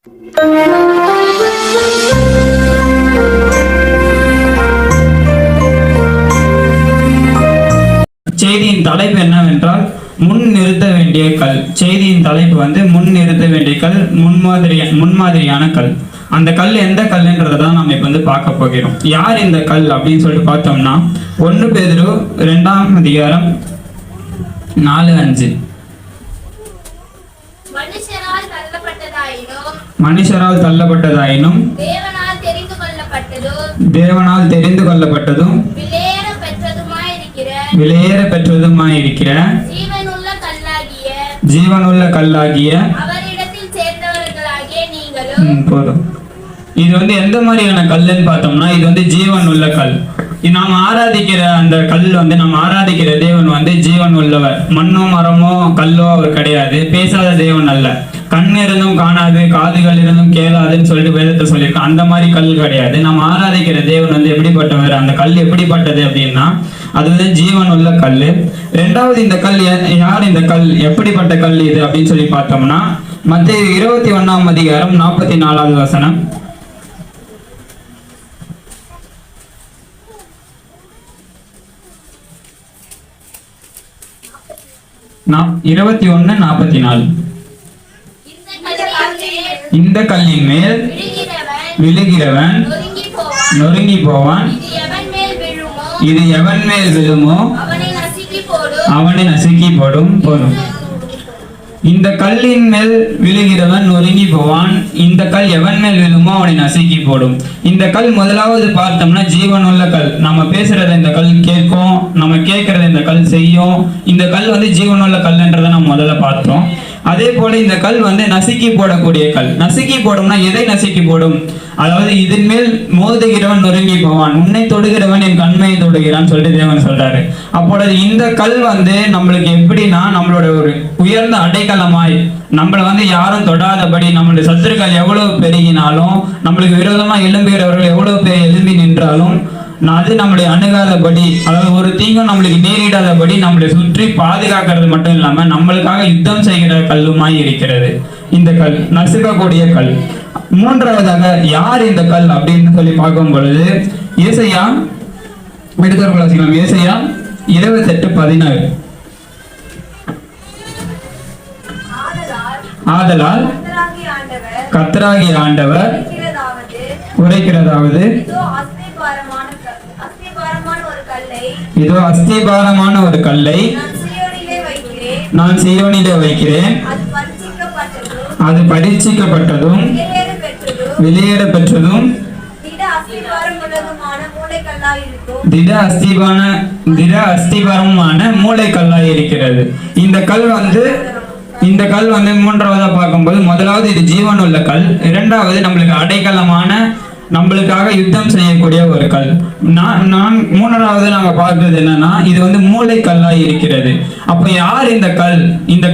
செய்தியின் தலைப்பு என்னவென்றால் முன் நிறுத்த வேண்டிய கல். செய்தியின் தலைப்பு வந்து முன் நிறுத்த வேண்டிய கல், முன்மாதிரியான கல். அந்த கல் எந்த கல்லுன்றதை தான் நம்ம இப்போ வந்து பார்க்க போகிறோம். யார் இந்த கல் அப்படின்னு சொல்லிட்டு பார்த்தோம்னா 1 பேதுரு 2ஆம் அதிகாரம் 4-5. மனுஷரால் தள்ளப்பட்டதாயினும் தேவனால் தெரிந்து கொள்ளப்பட்டதும் விலையேற பெற்றதுமாயிருக்கிற ஜீவனுள்ள கல்லாகிய போதும். இது வந்து எந்த மாதிரியான கல்லுன்னு பார்த்தோம்னா, இது வந்து ஜீவன் உள்ள கல். நாம் ஆராதிக்கிற அந்த கல் வந்து, நம்ம ஆராதிக்கிற தேவன் வந்து ஜீவன் உள்ளவர். மண்ணோ மரமோ கல்லோ அவர் கிடையாது. பேசாத தேவன் அல்ல. கண் இருந்தும் காணாது, காதுகள் இருந்தும் கேளாதுன்னு சொல்லிட்டு வேதத்தை சொல்லியிருக்கோம். அந்த மாதிரி கல் கிடையாது. நம்ம ஆராதிக்கிற தேவன் வந்து எப்படிப்பட்டவர், அந்த கல் எப்படிப்பட்டது அப்படின்னா அது வந்து ஜீவன் உள்ள கல். 2வது இந்த கல் யார், இந்த கல் எப்படிப்பட்ட கல் இது அப்படின்னு சொல்லி பார்த்தோம்னா மத்தேயு 21ஆம் அதிகாரம் 44வது வசனம். 21:44. இந்த கல்லின் மேல் விழுகிறவன் நொறுங்கி போவான். இது எவன் மேல் விழுமோ அவனை நசுக்கி போடும். போதும். இந்த கல்லின் மேல் விழுகிறவன் நொறுங்கி போவான். இந்த கல் எவன் மேல் விழுமோ அவனை நசுக்கி போடும். இந்த கல் முதலாவது பார்த்தோம்னா ஜீவனுள்ள கல். நம்ம பேசுறதை இந்த கல் கேட்கும், நம்ம கேட்கறத இந்த கல் செய்யும். இந்த கல் வந்து ஜீவனுள்ள கல்ன்றதை நம்ம முதல்ல பார்த்தோம். அதே போல இந்த கல் வந்து நசுக்கி போடக்கூடிய கல். நசுக்கி போடும்னா எதை நசுக்கி போடும்? அதாவது இதன் மேல் மோதுகிறவன் நொறுங்கி போவான், உன்னை தொடுகிறவன் என் கண்மையை தொடுகிறான்னு சொல்லிட்டு தேவன் சொல்றாரு. அப்பொழுது இந்த கல் வந்து நம்மளுக்கு எப்படின்னா, நம்மளோட ஒரு உயர்ந்த அடைக்கலமாய், நம்மளை வந்து யாரும் தொடாதபடி, நம்மளுடைய சத்துருக்கள் எவ்வளவு பெருகினாலும், நம்மளுக்கு விரோதமா எழும்புகிறவர்கள் எவ்வளவு பேர் எழும்பி நின்றாலும் அது நம்மளை அணுகாதபடி, அதாவது ஒரு தீங்கும் நம்மளுக்கு நேரிடாதபடி நம்மளை சுற்றி பாதுகாக்கிறது மட்டும் இல்லாம நம்மளுக்காக யுத்தம் செய்கிற கல்லுமாய் இருக்கிறது இந்த கல், நசுக்கக்கூடிய கல். 3வதாக யார் இந்த கல் அப்படின்னு சொல்லி பார்க்கும் பொழுது ஏசாயா எடுத்துக்கலாம். ஏசாயா 28:16. ஆதலால் கர்த்தராகிய ஆண்டவர் உரைக்கிறதாவது, இதோ அஸ்திபாரமான ஒரு கல்லை நான் சீயோனிலே வைக்கிறேன். அது பரீட்சிக்கப்பட்டதும் வெளியேற பெற்றதும் திட அஸ்திபாரமான மூளைக்கல்லாய் இருக்கிறது. இந்த கல் வந்து 3வதா பார்க்கும்போது, முதலாவது இது ஜீவன் உள்ள கல். 2வது நம்மளுக்கு அடைக்கலமான, நம்மளுக்காக யுத்தம் செய்யக்கூடிய ஒரு கல். 3வது நாங்க பார்க்கிறது என்னன்னா, இது வந்து மூளைக்கல்லாய் இருக்கிறது. அப்ப யார் இந்த கல்? இந்த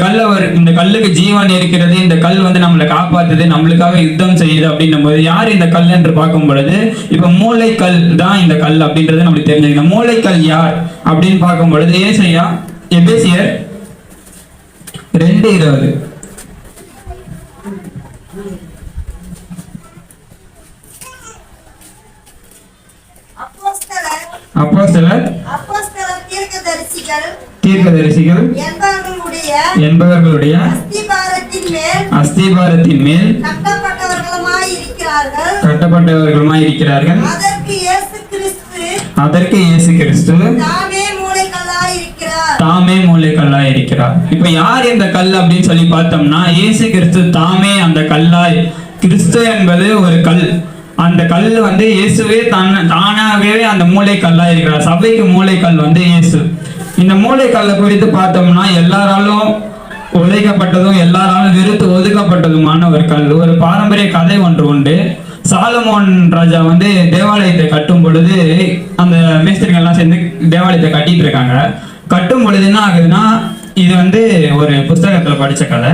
கல்லுக்கு ஜீவன் இருக்கிறது. இந்த கல் வந்து நம்மளை காப்பாத்துது, நம்மளுக்காக யுத்தம் செய்யுது அப்படின்னும் போது யார் இந்த கல் என்று பார்க்கும் பொழுது, இப்ப மூளைக்கல் தான் இந்த கல் அப்படின்றது நம்மளுக்கு தெரிஞ்சுக்கணும். மூளைக்கல் யார் அப்படின்னு பார்க்கும் பொழுது எபேசியர் 2:20. அப்போஸ்தலர் தீர்க்கதரிசிகள் என்பவர்களுடைய அஸ்திபாரத்தின் மேல் கட்டப்பட்டவர்களுமாய் இருக்கிறார்கள். அதற்கு இயேசு கிறிஸ்து தாமே மூளைக்கல்லாய் இருக்கிறார். இப்ப யார் இந்த கல் அப்படின்னு சொல்லி பார்த்தோம்னா, இயேசு கிறிஸ்து தாமே அந்த கல்லாய். கிறிஸ்து என்பது ஒரு கல். அந்த கல் வந்து இயேசுவே தானாகவே அந்த மூளைக்கல்லா இருக்கிறார். சபைக்கு மூளைக்கல் வந்து இயேசு. இந்த மூளைக்கல்லை குறித்து பார்த்தோம்னா எல்லாராலும் உழைக்கப்பட்டதும் எல்லாராலும் வெறுத்து ஒதுக்கப்பட்டதுமான ஒரு கல். ஒரு பாரம்பரிய கதை ஒன்று உண்டு. சாலமோன் ராஜா வந்து தேவாலயத்தை கட்டும் பொழுது அந்த மேஸ்திரிகள்லாம் சேர்ந்து தேவாலயத்தை கட்டிட்டு இருக்காங்க. கட்டும் பொழுது என்ன ஆகுதுன்னா, இது வந்து ஒரு புஸ்தகத்துல படிச்ச கதை.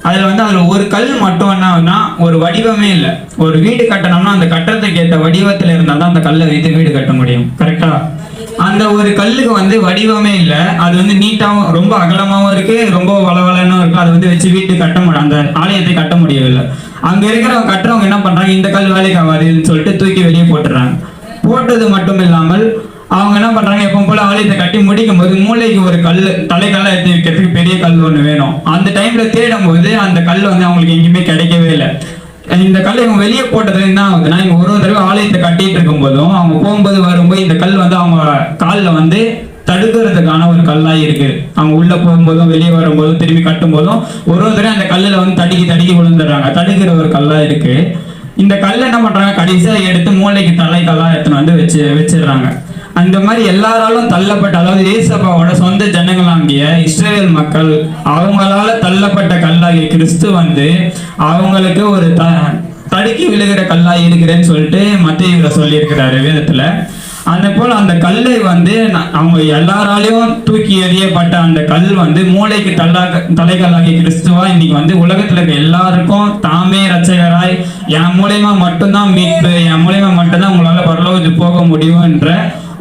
அதுல ஒரு கல் மட்டும் என்ன, ஒரு வடிவமே இல்லை. ஒரு வீடு கட்டணும்னா அந்த கட்டத்துக்கு ஏற்ற வடிவத்துல இருந்தால் தான் அந்த கல்லை வைத்து வீடு கட்ட முடியும். கரெக்டா? அந்த ஒரு கல்லுக்கு வந்து வடிவமே இல்லை. அது வந்து நீட்டாவும் ரொம்ப அகலமாவும் இருக்கு, ரொம்ப வளவலன்னு இருக்கு. அதை வந்து வச்சு வீட்டு கட்ட முடியும், அந்த ஆலயத்தை கட்ட முடியவில்லை. அங்க இருக்கிறவங்க கட்டுறவங்க என்ன பண்றாங்க, இந்த கல் வேலைக்கு ஆகாதுன்னு சொல்லிட்டு தூக்கி வெளியே போட்டுறாங்க. போட்டது மட்டும் இல்லாமல் அவங்க என்ன பண்றாங்க, எப்பவும் போல ஆலயத்தை கட்டி முடிக்கும் போது மூளைக்கு ஒரு கல், தலைக்கல்லாம் எடுத்து வைக்கிறதுக்கு பெரிய கல் ஒண்ணு வேணும். அந்த டைம்ல தேடும் போது அந்த கல் வந்து அவங்களுக்கு எங்கேயுமே கிடைக்கவே இல்லை. இந்த கல் இவங்க வெளியே போட்டதுல என்ன ஆகுதுன்னா, இவங்க ஒரு தடவை ஆலயத்தை கட்டிட்டு இருக்கும் போதும் அவங்க போகும்போது வரும்போது இந்த கல் வந்து அவங்க காலில் வந்து தடுக்கிறதுக்கான ஒரு கல்லா இருக்கு. அவங்க உள்ள போகும்போதும் வெளியே வரும்போதும் திரும்பி கட்டும் போதும் ஒரு தடவை அந்த கல்லுல வந்து தடுக்கி விழுந்துடுறாங்க. தடுக்கிற ஒரு கல்லா இருக்கு. இந்த கல்லை என்ன பண்றாங்க, கடைசியா எடுத்து மூளைக்கு தலைக்கல்லா எடுத்துன்னு வந்து வச்சிடுறாங்க. அந்த மாதிரி எல்லாராலும் தள்ளப்பட்ட, அதாவது ஏசப்பாவோட சொந்த ஜனங்களாகிய இஸ்ரேல் மக்கள் அவங்களால தள்ளப்பட்ட கல்லாகிய கிறிஸ்து வந்து அவங்களுக்கு ஒரு தடுக்கி விழுகிற கல்லா இருக்கிறேன்னு சொல்லிட்டு மத்தேயுல சொல்லியிருக்கிறாரு வேதத்துல. அந்த போல அந்த கல்லை வந்து அவங்க எல்லாராலையும் தூக்கி எறியப்பட்ட அந்த கல் வந்து மூளைக்கு தலைக்கல்லாகிய கிறிஸ்துவா இன்னைக்கு வந்து உலகத்துல இருக்க எல்லாருக்கும் தாமே ரட்சகராய், என் மூலியமா மட்டும்தான் மீட்பு, என் மூலியமா மட்டும்தான் உங்களால பரலோகத்துக்கு போக முடியும் என்ற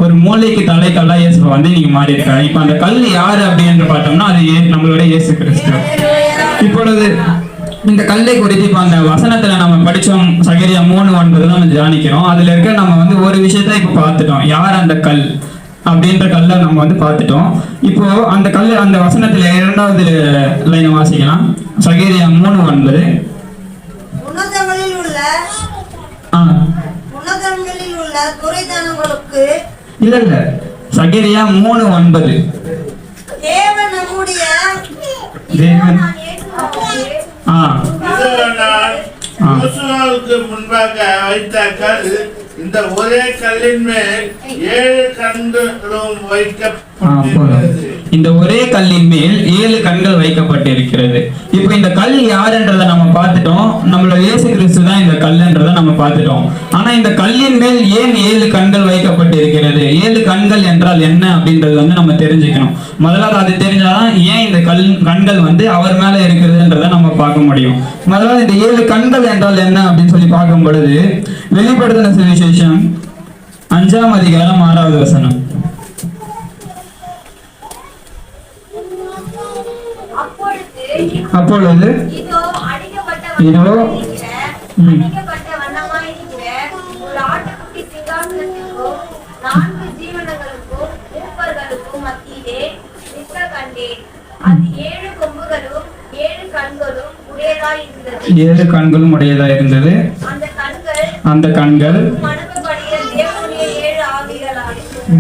ஒரு மூளைக்கு தலைக்கல்லா இயேசு வந்து நீங்க மாறி இருக்காரு. இப்ப அந்த கல் யாரு அப்படின்னு பார்த்தோம்னா அது நம்மளோட இயேசு கிறிஸ்து. இப்பொழுது இந்த கல்லை குறித்து இப்ப அந்த வசனத்துல நம்ம படிச்சோம், சகரியா 3:9 நம்ம தியானிக்கிறோம். அதுல இருக்க நம்ம வந்து ஒரு விஷயத்த இப்ப பார்த்துட்டோம், யார் அந்த கல் அப்படின்ற கல்லை நம்ம வந்து பார்த்துட்டோம். இப்போ அந்த கல், அந்த வசனத்துல 2வது லைனை வாசிக்கலாம். சகரியா 3:9. உன்னதங்களில் உள்ள துரைத்தனங்களுக்கு இல்ல சகரியா 3:9. தேவன் நம்முடைய முன்பாக வைத்த கல் இந்த ஒரே கல்லின் மேல் 7 கண்களும் வைக்கப்பட்டிருக்கிறது. இந்த ஒரே கல்லின் மேல் 7 கண்கள் வைக்கப்பட்டிருக்கிறது. இப்போ இந்த கல் யாருன்றதை நம்ம பார்த்துட்டோம், நம்மளோட இயேசு கிறிஸ்து தான் இந்த கல்லுன்றதை நம்ம பார்த்துட்டோம். ஆனா இந்த கல்லின் மேல் ஏன் 7 கண்கள் வைக்கப்பட்டிருக்கிறது, 7 கண்கள் என்றால் என்ன அப்படின்றது வந்து நம்ம தெரிஞ்சுக்கணும். முதலாவது அது தெரிஞ்சாதான் ஏன் இந்த கண்கள் வந்து அவர் மேல இருக்கிறதுன்றதை நம்ம பார்க்க முடியும். முதலாவது இந்த 7 கண்கள் என்றால் என்ன அப்படின்னு சொல்லி பார்க்கும் பொழுது வெளிப்படுத்தின சுவிசேஷம் 5ஆம் அதிகாரம் 6வது வசனம். அப்பொழுது இதோ ஒரு ஆட்டுக்குட்டி சிங்காசனத்திற்கும் 4 ஜீவன்களுக்கும் மூப்பர்களுக்கும் மத்தியிலே நிற்க கண்டேன். அது 7 கொம்புகளும் 7 கண்களும் உடையதாய் இருந்தது. 7 கண்களும் உடையதாய் இருந்தது. அந்த கண்கள்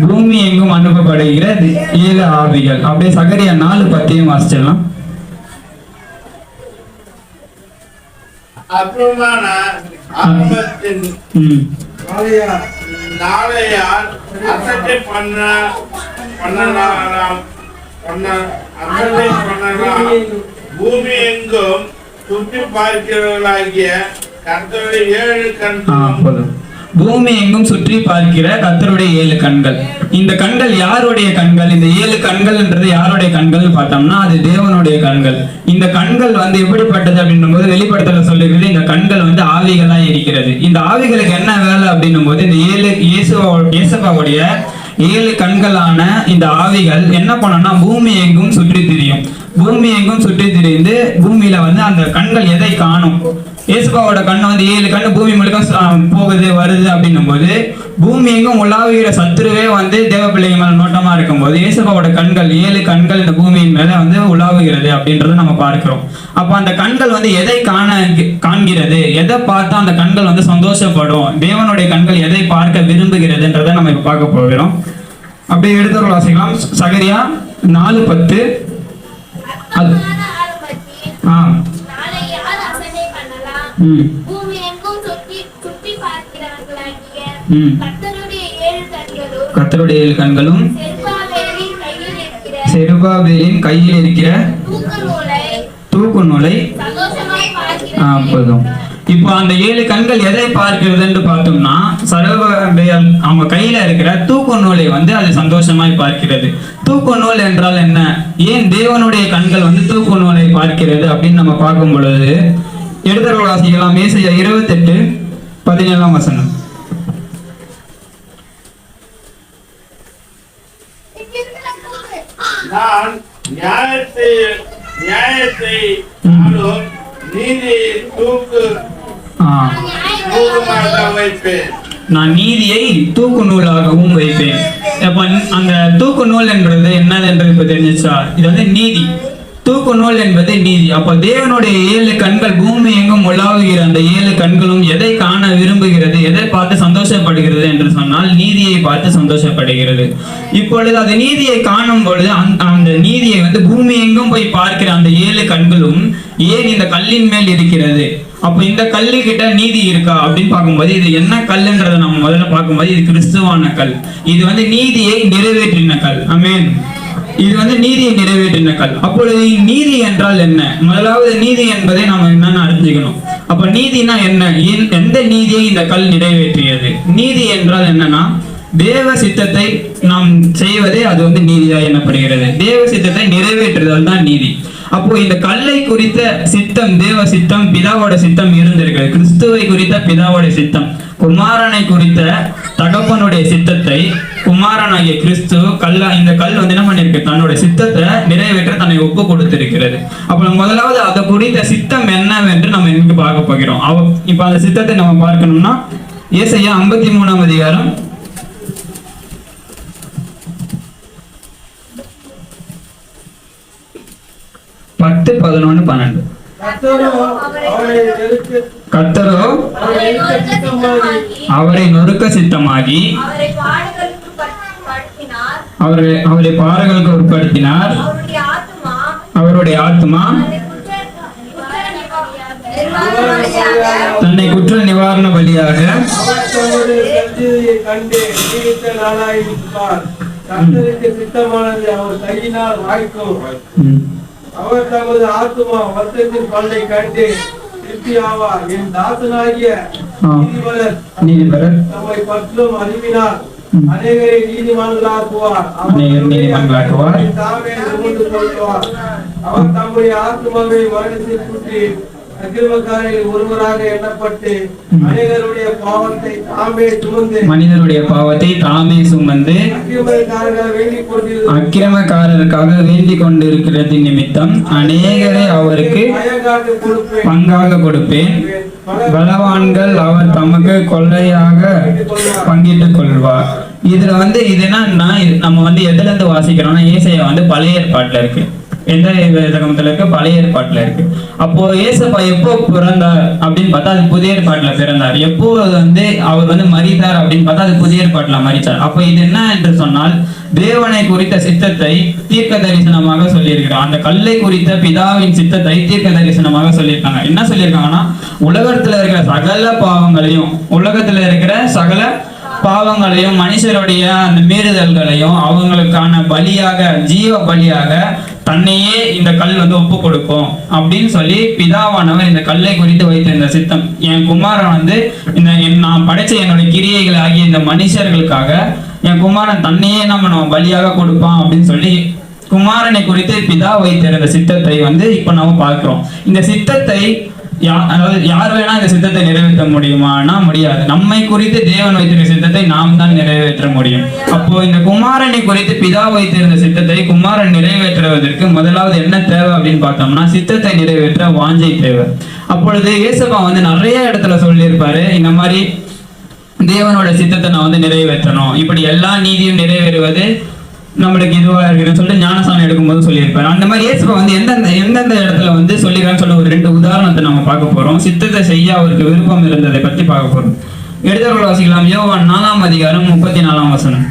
பூமி எங்கும் அனுப்பப்படுகிற 7 ஆவிகள். அப்படியே சகரியா 4:10 வாசிச்சிடலாம். அப்புறமான அப்பத்தின் நாளையால் அசட்டை பண்ணலாம் பூமி எங்கும் சுற்றி பார்க்கிறவர்களாகிய கர்த்தருடைய 7 கண்கள். பூமி எங்கும் சுற்றி பார்க்கிற கர்த்தருடைய 7 கண்கள். இந்த கண்கள் யாருடைய கண்கள், இந்த 7 கண்கள்ன்றது யாருடைய கண்கள் பார்த்தோம்னா அது தேவனுடைய கண்கள். இந்த கண்கள் வந்து எப்படிப்பட்டது அப்படின்னும் போது வெளிப்படுத்தல சொல்லிருக்கிறது, இந்த கண்கள் வந்து ஆவிகளா இருக்கிறது. இந்த ஆவிகளுக்கு என்ன வேலை அப்படின்னும் போது இந்த 7 இயேசுவாவுடைய 7 கண்களான இந்த ஆவிகள் என்ன பண்ணணும்னா பூமி எங்கும் சுற்றி திரியும். பூமி எங்கும் சுற்றி திரிந்து பூமியில வந்து அந்த கண்கள் எதை காணும், இயேசுவாவோட கண்ணு வந்து 7 கண்ணு பூமி முழுக்க போகுது வருது அப்படின்னும் போது பூமி எங்கும் உலாவுகிற சத்துருவே வந்து தேவ பிள்ளைங்க மேல நோட்டமா இருக்கும் போது இயேசுவாவோட கண்கள் 7 கண்கள் இந்த பூமியின் மேல வந்து உலாவுகிறது அப்படின்றத நம்ம பார்க்கிறோம். அப்போ அந்த கண்கள் வந்து எதை காண்கிறது, எதை பார்த்தா அந்த கண்கள் வந்து சந்தோஷப்படும், தேவனுடைய கண்கள் எதை பார்க்க விரும்புகிறதுன்றதை நம்ம இப்ப பார்க்க போகிறோம். அப்படியே எடுத்து வாசிக்கலாம். சகரியா 4:10. கர்த்தருடைய 7 கண்களும் செருபாபேலின் கையில் இருக்கிற தூக்கு நூலை. இப்போ அந்த 7 கண்கள் எதை பார்க்கிறதுன்னு பார்த்தோம்னா சரபாபேல் அவங்க கையில இருக்கிற தூக்கு நூலை வந்து அது சந்தோஷமாய் பார்க்கிறது. தூக்கு நூல் என்றால் என்ன, ஏன் தேவனுடைய கண்கள் வந்து தூக்கு நூலை பார்க்கிறது அப்படின்னு நம்ம பார்க்கும் பொழுது எடுத்து வாசிக்கலாம். ஏசாயா 28:17 வசனம். நான் நியாயத்தை நீதியை தூக்கு ஆ, நூலுமாக வைப்பேன். நான் நீதியை தூக்கு நூலாகவும் வைப்பேன். அப்ப அந்த தூக்கு நூல் என்றது என்னது என்று இப்ப தெரிஞ்சிச்சா? இது வந்து நீதி. தூக்கு நூல் என்பது நீதி. அப்ப தேவனுடைய 7 கண்கள் பூமி எங்கும் உலாவுகிற அந்த 7 கண்களும் எதை காண விரும்புகிறது, எதை பார்த்து சந்தோஷப்படுகிறது என்று சொன்னால் நீதியை பார்த்து சந்தோஷப்படுகிறது. இப்பொழுது அந்த நீதியை காணும் பொழுது அந்த நீதியை வந்து பூமி எங்கும் போய் பார்க்கிற அந்த 7 கண்களும் ஏன் இந்த கல்லின் மேல் இருக்கிறது, அப்ப இந்த கல்லு கிட்ட நீதி இருக்கா அப்படின்னு பார்க்கும்போது இது என்ன கல்லுன்றதை நம்ம முதல்ல பார்க்கும்போது இது கிறிஸ்துவான கல். இது வந்து நீதியை நிறைவேற்றின கல். ஆமென். இது வந்து நீதியை நிறைவேற்றின கல். அப்பொழுது நீதி என்றால் என்ன? முதலாவது நீதி என்பதை நம்ம என்னன்னு அறிஞ்சுக்கணும். அப்ப நீதினா என்ன? எந்த நீதியை இந்த கல் நிறைவேற்றியது? நீதி என்றால் என்னன்னா தேவ சித்தத்தை நாம் செய்வதே அது வந்து நீதியா எண்ணப்படுகிறது. தேவ சித்தத்தை நிறைவேற்றுதல் தான் நீதி. அப்போ இந்த கல்லை குறித்த சித்தம், தேவ சித்தம், பிதாவோட சித்தம் இருந்திருக்கிறது. கிறிஸ்துவை குறித்த பிதாவோட சித்தம், குமாரனை குறித்த தகப்பனுடைய சித்தத்தை குமாரனாகிய கிறிஸ்து இந்த கல் வந்து என்ன பண்ணிருக்கு? தன்னோட சித்தத்தை நிறைவேற்ற தன்னை ஒப்பு கொடுத்திருக்கிறது. அப்ப முதலாவது அதை குறித்த சித்தம் என்னவென்று நம்ம இன்னைக்கு பார்க்க போகிறோம். இப்ப அந்த சித்தத்தை நம்ம பார்க்கணும்னா ஏசாயா 53ஆம் அதிகாரம் 10, 11, 12. கர்த்தரோ அவரை நொறுக்க சித்தமாகி அவரை பாடுகளுக்கு உட்படுத்தினார். அவருடைய ஆத்துமா தன்னை குற்ற நிவாரண பலியாக சித்தமானது அவர் கையினால் வாய்க்கும். அவர் தமது ஆத்துமா வர்த்தத்தின் பல்லை கண்டு திருப்தி ஆவார். என் தாசனாகிய நீதிபரர் தம்மை பற்றும் அறிவினார் அநேகரை நீதிமான்களாக்குவார். தாமே சுமந்து கொள்வார். அவர் தம்முடைய ஆத்துமாவை மரணத்தில் சுற்றி அக்கிரமக்காரர்கள் ஒருவராக எண்ணப்பட்டு மனிதருடைய பாவத்தை தாமே சுமந்து அக்கிரமக்காரருக்காக வேண்டிக் கொண்டிருக்கிறது நிமித்தம் அநேகரை அவருக்கு பங்காக கொடுப்பேன். பலவான்கள் அவர் தமக்கு கொள்ளையாக பங்கிட்டுக் கொள்வார். இதுல வந்து இது என்னன்னா நம்ம வந்து எதுல இருந்து வாசிக்கிறோம்னா ஏசாயா வந்து பழைய ஏற்பாட்டுல இருக்கு. எந்த வேதகமத்துல இருக்கு? பழைய ஏற்பாட்டுல இருக்கு. அப்போ ஏசப்பா எப்போ பிறந்தார் அப்படின்னு பார்த்தா அது புதிய ஏற்பாட்டுல பிறந்தார். எப்போ வந்து அவர் வந்து மரித்தார் அப்படின்னு பார்த்தா அது புதிய ஏற்பாட்டுல மரித்தார். அப்போ இது என்ன என்று சொன்னால் தேவனை குறித்த சித்தத்தை தீர்க்க தரிசனமாக சொல்லியிருக்கிறார். அந்த கல்லை குறித்த பிதாவின் சித்தத்தை தீர்க்க தரிசனமாக சொல்லியிருக்காங்க. என்ன சொல்லியிருக்காங்கன்னா உலகத்துல இருக்கிற சகல பாவங்களையும் மனுஷருடைய அந்த மீறுதல்களையும் அவங்களுக்கான பலியாக, ஜீவ பலியாக தன்னையே இந்த கல் வந்து ஒப்பு கொடுக்கும் அப்படின்னு சொல்லி பிதாவானவர் இந்த கல்லை குறித்து வைத்திருந்த சித்தம். என் குமாரன் வந்து நான் படைச்ச என்னுடைய கிரியைகள் ஆகிய இந்த மனுஷர்களுக்காக என் குமாரன் தன்னையே நம்ம பலியாக கொடுப்பான் அப்படின்னு சொல்லி குமாரனை குறித்து பிதா வைத்திருந்த சித்தத்தை வந்து இப்ப நம்ம பார்க்கிறோம். இந்த சித்தத்தை யார் வேணா இந்த சித்தத்தை நிறைவேற்ற முடியுமானா முடியாது. நம்மை குறித்து தேவன் வைத்திருந்த சித்தத்தை நாம் தான் நிறைவேற்ற முடியும். அப்போ இந்த குமாரனை குறித்து பிதா வைத்திருந்த சித்தத்தை குமாரன் நிறைவேற்றுவதற்கு முதலாவது என்ன தேவை அப்படின்னு பார்த்தோம்னா சித்தத்தை நிறைவேற்ற வாஞ்சை தேவை. அப்பொழுது இயேசுவா வந்து நிறைய இடத்துல சொல்லியிருப்பாரு, இந்த மாதிரி தேவனோட சித்தத்தை நான் வந்து நிறைவேற்றணும், இப்படி எல்லா நீதியும் நிறைவேறுவது நம்மளுக்கு இதுவா இருக்குன்னு சொல்லிட்டு ஞானசானம் எடுக்கும்போது சொல்லியிருப்பாரு. அந்த மாதிரி இயேசுவா வந்து எந்தெந்த இடத்துல வந்து சொல்லிருக்கான்னு சொல்ல ஒரு 2 உதாரணத்தை நம்ம பார்க்க போறோம். சித்தத்தை செய்ய அவருக்கு விருப்பம் இருந்ததை பத்தி பார்க்க போறோம். எடுத்தவர்கள் வாசிக்கலாம். யோவான் 4ஆம் அதிகாரம் 34ஆம் வசனம்.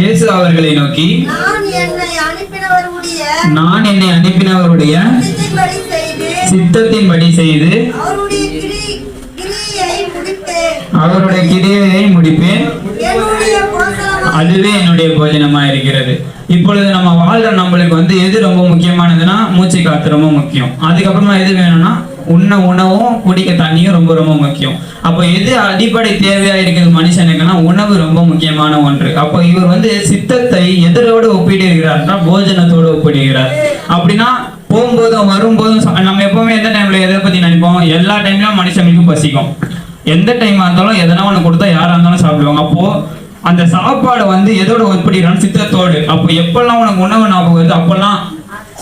இயேசு அவர்களை நோக்கி நான் என்னை அனுப்பினவருடைய சித்தத்தின்படி செய்து அவருடைய கிரியையை முடிப்பேன், அதுவே என்னுடைய போஜனமா இருக்கிறது. இப்பொழுது நம்ம வாழ்ற நம்மளுக்கு வந்து எது ரொம்ப முக்கியமானதுன்னா மூச்சு காத்து ரொம்ப முக்கியம். அதுக்கப்புறமா எது வேணும்னா உணவும் குடிக்க தண்ணியும் ரொம்ப ரொம்ப முக்கியம். அப்போ எது அடிப்படை தேவையா இருக்குது மனுஷனுக்குன்னா உணவு ரொம்ப முக்கியமான ஒன்று. அப்போ இவர் வந்து சித்தத்தை எதோடு ஒப்பிடுகிறார்னா போஜனத்தோடு ஒப்பிடுகிறார். அப்படின்னா போகும்போதும் வரும்போதும் நம்ம எப்பவுமே எந்த டைம்ல எதை பத்தி நினைப்போம்? எல்லா டைம்லயும் மனுஷனுக்கு பசிக்கும். எந்த டைமா இருந்தாலும் எதனா ஒன்று கொடுத்தா யாரா இருந்தாலும் சாப்பிடுவாங்க. அப்போ அந்த சாப்பாடு வந்து எதோட ஒப்பிடுறான்? சித்தத்தோடு. அப்போ எப்பெல்லாம் உனக்கு உணவு ஞாபகம் வருது அப்பெல்லாம்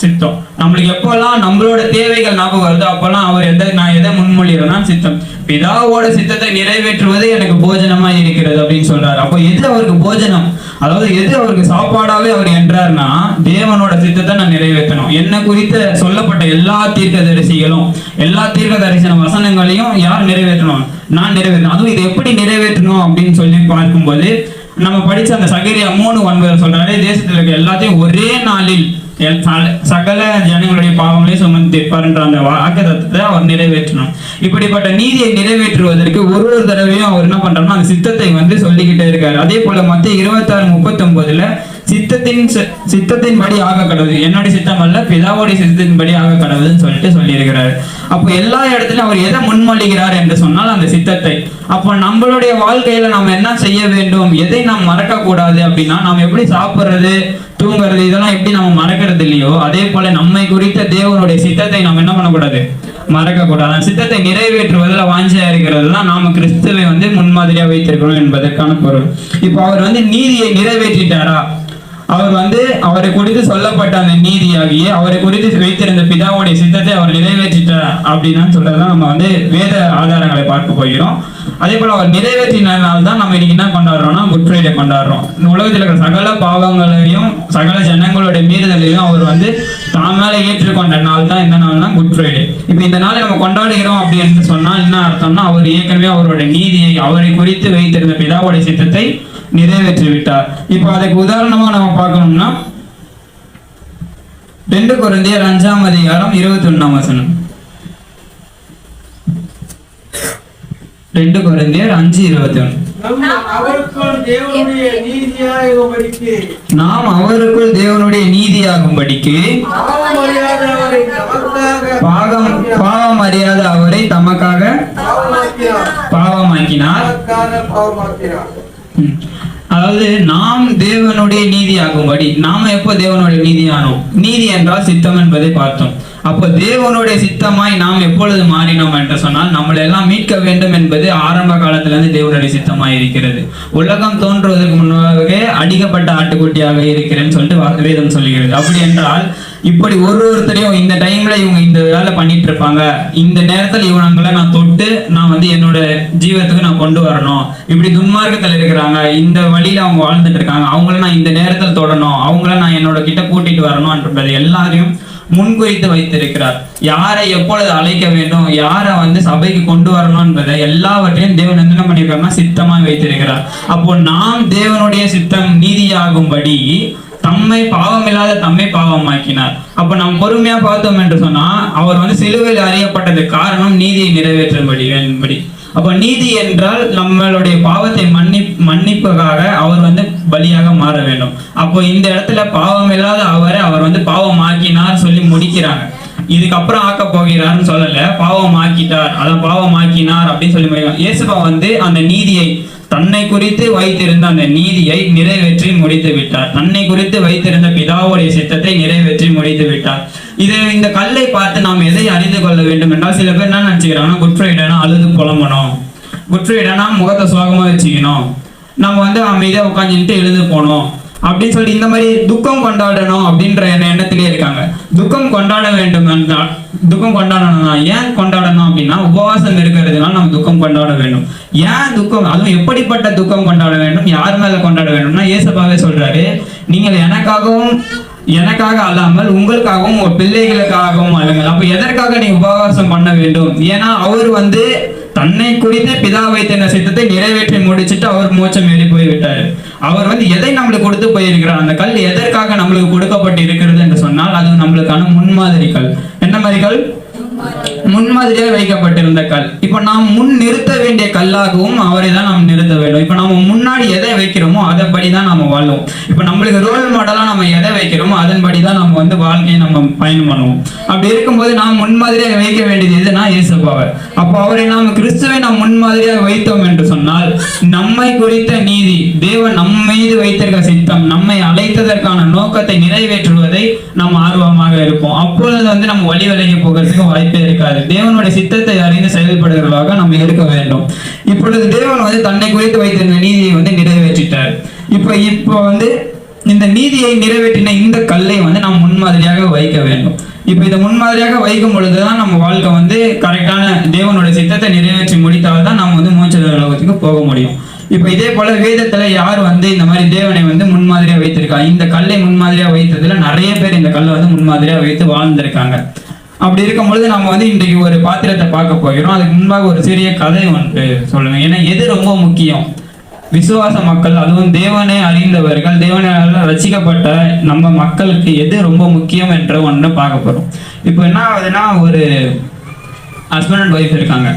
சித்தம். நம்மளுக்கு எப்பெல்லாம் நம்மளோட தேவைகள் ஞாபகம் வருது அப்பெல்லாம் அவர் நான் எதை முன்மொழிகிறேன்னா சித்தம். பிதாவோட சித்தத்தை நிறைவேற்றுவது எனக்கு போஜனமா இருக்கிறது அப்படின்னு சொல்றாரு. அப்போ எது அவருக்கு போஜனம், அதாவது எது அவருக்கு சாப்பாடாவே அவர் என்றார்னா தேவனோட சித்தத்தை நான் நிறைவேற்றணும். என்ன குறித்து சொல்லப்பட்ட எல்லா தீர்க்கதரிசிகளும் எல்லா தீர்க்க தரிசன வசனங்களையும் யார் நிறைவேற்றணும்? நான் நிறைவேற்றணும். அதுவும் இது எப்படி நிறைவேற்றணும் அப்படின்னு சொல்லி பார்க்கும்போது நம்ம படிச்ச அந்த சகரியா 3:9 சொல்றாரு, தேசத்தில் இருக்க எல்லாத்தையும் ஒரே நாளில் சகல ஜனங்களுடைய பாவங்களை சுமந்திருப்பார்ன்ற அந்த வாக்குத்தத்தத்தை அவர் நிறைவேற்றணும். இப்படிப்பட்ட நீதியை நிறைவேற்றுவதற்கு ஒரு தடவையும் அவர் என்ன பண்றாருன்னா அந்த சித்தத்தை வந்து சொல்லிக்கிட்டே இருக்காரு. அதே போல மத்திய 26:39 சித்தத்தின்படி ஆக கடவுது, என்னுடைய சித்தம் அல்ல பிதாவுடைய சித்தத்தின்படி ஆக கடவுதுன்னு சொல்லிட்டு சொல்லியிருக்கிறாரு. அப்போ எல்லா இடத்துலயும் அவர் எதை முன்மொழிகிறார் என்று சொன்னால் அந்த சித்தத்தை. அப்போ நம்மளுடைய வாழ்க்கையில நம்ம என்ன செய்ய வேண்டும், எதை நாம் மறக்க கூடாது அப்படின்னா, நம்ம எப்படி சாப்பிடுறது தூங்குறது இதெல்லாம் எப்படி நம்ம மறக்கிறது இல்லையோ அதே போல நம்மை குறித்த தேவனுடைய சித்தத்தை நம்ம என்ன பண்ணக்கூடாது, மறக்க கூடாது. அந்த சித்தத்தை நிறைவேற்றுவதில் வாஞ்சியா இருக்கிறது தான் நாம கிறிஸ்துவை வந்து முன்மாதிரியா வைத்திருக்கிறோம் என்பதற்கான பொருள். இப்போ அவர் வந்து நீதியை நிறைவேற்றிட்டாரா? அவர் வந்து அவரை குறித்து சொல்லப்பட்ட அந்த நீதியாகிய அவரை குறித்து வைத்திருந்த பிதாவுடைய சித்தத்தை அவர் நிறைவேற்றிட்டார் அப்படின்னு சொல்றதுதான் நம்ம வந்து வேத ஆதாரங்களை பார்க்க போகிறோம். அதே போல அவர் நிறைவேற்றினால்தான் நம்ம இன்னைக்கு என்ன கொண்டாடுறோம்னா குட் ஃப்ரைடே கொண்டாடுறோம். உலகத்தில் இருக்கிற சகல பாவங்களையும் சகல ஜனங்களுடைய மீறுதலையும் அவர் வந்து தான் மேல ஏற்றுக்கொண்ட நாள் தான் இந்த நாள்னா குட் ஃப்ரைடே. இப்போ இந்த நாளை நம்ம கொண்டாடுகிறோம் அப்படின்னு சொன்னா என்ன அர்த்தம்னா அவர் ஏற்கனவே அவருடைய நீதியை அவரை குறித்து வைத்திருந்த பிதாவுடைய சித்தத்தை நிறைவேற்றி விட்டார். இப்போ அதுக்கு உதாரணமா நம்ம பார்க்கணும்னா 2 கொரிந்தியர் 5:21 2 கொரிந்தியர் 5:21 நாம் அவருக்குள் தேவனுடைய நீதியாகும்படிக்கு பாவம் அறியாத அவரை தமக்காக பாவமாக்கினார். அதாவது நாம் தேவனுடைய நீதியாகும்படி, நாம எப்போ தேவனுடைய நீதியானோம்? நீதி என்றால் சித்தம் என்பதை பார்த்தோம். அப்போ தேவனுடைய சித்தமாய் நாம் எப்பொழுது மாறினோம் என்று சொன்னால் நம்மளை எல்லாம் மீட்க வேண்டும் என்பது ஆரம்ப காலத்திலிருந்து தேவனுடைய சித்தமாய் இருக்கிறது. உலகம் தோன்றுவதற்கு முன்பாகவே அடிக்கப்பட்ட ஆட்டுக்குட்டியாக இருக்கிறேன்னு சொல்லிட்டு வேதம் சொல்லுகிறது. அப்படி என்றால் இப்படி ஒருத்தரையும் இந்த டைம்ல இவங்க இந்த வேலை பண்ணிட்டு இருப்பாங்க, இந்த நேரத்தில் இவங்களை நான் தொட்டு நான் வந்து என்னோட ஜீவத்துக்கு நான் கொண்டு வரணும், இப்படி துன்மார்க்கத்தில் இருக்கிறாங்க, இந்த வழியில அவங்க வாழ்ந்துட்டு இருக்காங்க, அவங்கள நான் இந்த நேரத்தில் தொடணும், அவங்கள நான் என்னோட கிட்ட கூட்டிட்டு வரணும்ன்றது எல்லாரையும் முன்குறித்து வைத்திருக்கிறார். யாரை எப்பொழுது அழைக்க வேண்டும், யாரை வந்து சபைக்கு கொண்டு வரணும் என்பதை எல்லாவற்றையும் தேவன் என்ன பண்ணிருக்காருன்னா சித்தமாக வைத்திருக்கிறார். அப்போ நாம் தேவனுடைய சித்தம் நீதியாகும்படி தம்மை பாவமில்லாத தம்மை பாவமாக்கினார். அப்ப நாம் பொறுமையா பார்த்தோம் என்று சொன்னா அவர் வந்து சிலுவையில் அறியப்பட்டது காரணம் நீதியை நிறைவேற்றும்படி. அப்ப நீதி என்றால் நம்மளுடைய பாவத்தை மன்னிப்புக்காக அவர் வந்து பலியாக மாற வேண்டும். அப்போ இந்த இடத்துல பாவம் இல்லாத அவர் வந்து பாவமாக்கினார் சொல்லி முடிக்கிறாங்க. இதுக்கப்புறம் ஆக்க போகிறார்னு சொல்லல, பாவம் ஆக்கிட்டார், அதான் பாவம் ஆக்கினார் அப்படின்னு சொல்லி முடிக்கிறாங்க. இயேசுபா வந்து அந்த நீதியை தன்னை குறித்து வைத்திருந்த அந்த நீதியை நிறைவேற்றி முடித்து விட்டார். தன்னை குறித்து வைத்திருந்த பிதாவுடைய சித்தத்தை நிறைவேற்றி முடித்து விட்டார். இந்த கல்லை பார்த்து நாம் எதை அறிந்து கொள்ள வேண்டும் என்றால், சில பேர் என்ன நினைச்சுக்கிறாங்கன்னா குட் ஃப்ரைடேனா அழுது புலம்பணும், குட் ஃப்ரைடேனா முகத்தை சோகமா வச்சுக்கணும், நம்ம வந்து அமைதியா உட்காந்துட்டு எழுந்து போனோம் அப்படின்னு சொல்லி இந்த மாதிரி துக்கம் கொண்டாடணும் அப்படின்ற எண்ணத்திலே இருக்காங்க. துக்கம் கொண்டாட வேண்டும் என்றால் துக்கம் கொண்டாடணும்னா ஏன் கொண்டாடணும் அப்படின்னா உபவாசம் இருக்கிறதுனால நம்ம துக்கம் கொண்டாட வேண்டும். ஏன் துக்கம், அதுவும் எப்படிப்பட்ட துக்கம் கொண்டாட வேண்டும், யார் மேல கொண்டாட வேண்டும்னா இயேசுபாவே சொல்றாரு, நீங்கள் எனக்காக அல்லாமல் உங்களுக்காகவும் ஒரு பிள்ளைகளுக்காகவும் அழுங்கள். அப்ப எதற்காக நீ உபவாசம் பண்ண வேண்டும்? ஏன்னா அவர் வந்து தன்னை குறித்து பிதா வைத்த சித்தத்தை நிறைவேற்றி முடிச்சுட்டு அவர் மோட்சம் ஏறி போய்விட்டாரு. அவர் வந்து எதை நம்மளுக்கு கொடுத்து போயிருக்கிறார், அந்த கல் எதற்காக நம்மளுக்கு கொடுக்கப்பட்டு இருக்கிறது என்று சொன்னால் அது நம்மளுக்கான முன்மாதிரி கல். என்ன மாதிரி கல்? முன்மாதிரியாக வைக்கப்பட்டிருந்த கல். இப்ப நாம் முன் நிறுத்த வேண்டிய கல்லாகவும் அவரை தான் நாம் நிறுத்த வேண்டும். இப்ப நம்ம முன்னாடி எதை வைக்கிறோமோ அதன்படிதான் நம்ம வாழ்வோம். இப்ப நம்மளுக்கு ரோல் மாடலா நம்ம எதை வைக்கிறோமோ அதன்படிதான் நம்ம வந்து வாழ்க்கையை நம்ம பயணம் பண்ணுவோம். அப்படி இருக்கும்போது நாம் முன்மாதிரியாக வைக்க வேண்டியது எதுனா இயேசுபாவை. அப்போ அவரை நாம் கிறிஸ்துவை நாம் முன்மாதிரியாக வைத்தோம் என்று சொன்னால் நம்மை குறித்த நீதி, தேவன் நம்ம மீது வைத்திருக்க சித்தம், நம்மை அழைத்ததற்கான நோக்கத்தை நிறைவேற்றுவதை நாம் ஆர்வமாக இருப்போம். அப்பொழுது வந்து நம்ம வழி விலகி போகிறதுக்கு வாய்ப்பு வாய்ப்பே இருக்காது. தேவனுடைய சித்தத்தை அறிந்து செயல்படுகிறவர்களாக நம்ம இருக்க வேண்டும். இப்பொழுது தேவன் வந்து தன்னை குறித்து வைத்திருந்த நீதியை வந்து நிறைவேற்றிட்டார். இப்போ வந்து இந்த நீதியை நிறைவேற்றின இந்த கல்லை வந்து நாம் முன்மாதிரியாக வைக்க வேண்டும். இப்போ இதை முன்மாதிரியாக வைக்கும் பொழுதுதான் நம்ம வாழ்க்கை வந்து கரெக்டான தேவனுடைய சித்தத்தை நிறைவேற்றி முடித்தால்தான் நம்ம வந்து மோட்ச உலகத்துக்கு போக முடியும். இப்போ இதே போல வேதத்துல யார் வந்து இந்த மாதிரி தேவனை வந்து முன்மாதிரியா வைத்திருக்கா? இந்த கல்லை முன்மாதிரியா வைத்ததுல நிறைய பேர் இந்த கல்லை வந்து முன்மாதிரியா வைத்து வாழ்ந்திருக்காங்க. அப்படி இருக்கும் பொழுது நம்ம வந்து இன்றைக்கு ஒரு பாத்திரத்தை பார்க்க போகிறோம். அதுக்கு முன்பாக ஒரு சிறிய கதை ஒன்று சொல்லுவேன். ஏன்னா எது ரொம்ப முக்கியம்? விசுவாச மக்கள், அதுவும் தேவனை அறிந்தவர்கள், தேவனால் ரசிக்கப்பட்ட நம்ம மக்களுக்கு எது ரொம்ப முக்கியம் என்ற ஒன்று பார்க்க போறோம். இப்போ என்ன ஆகுதுன்னா, ஒரு ஹஸ்பண்ட் அண்ட் ஒய்ஃப் இருக்காங்க,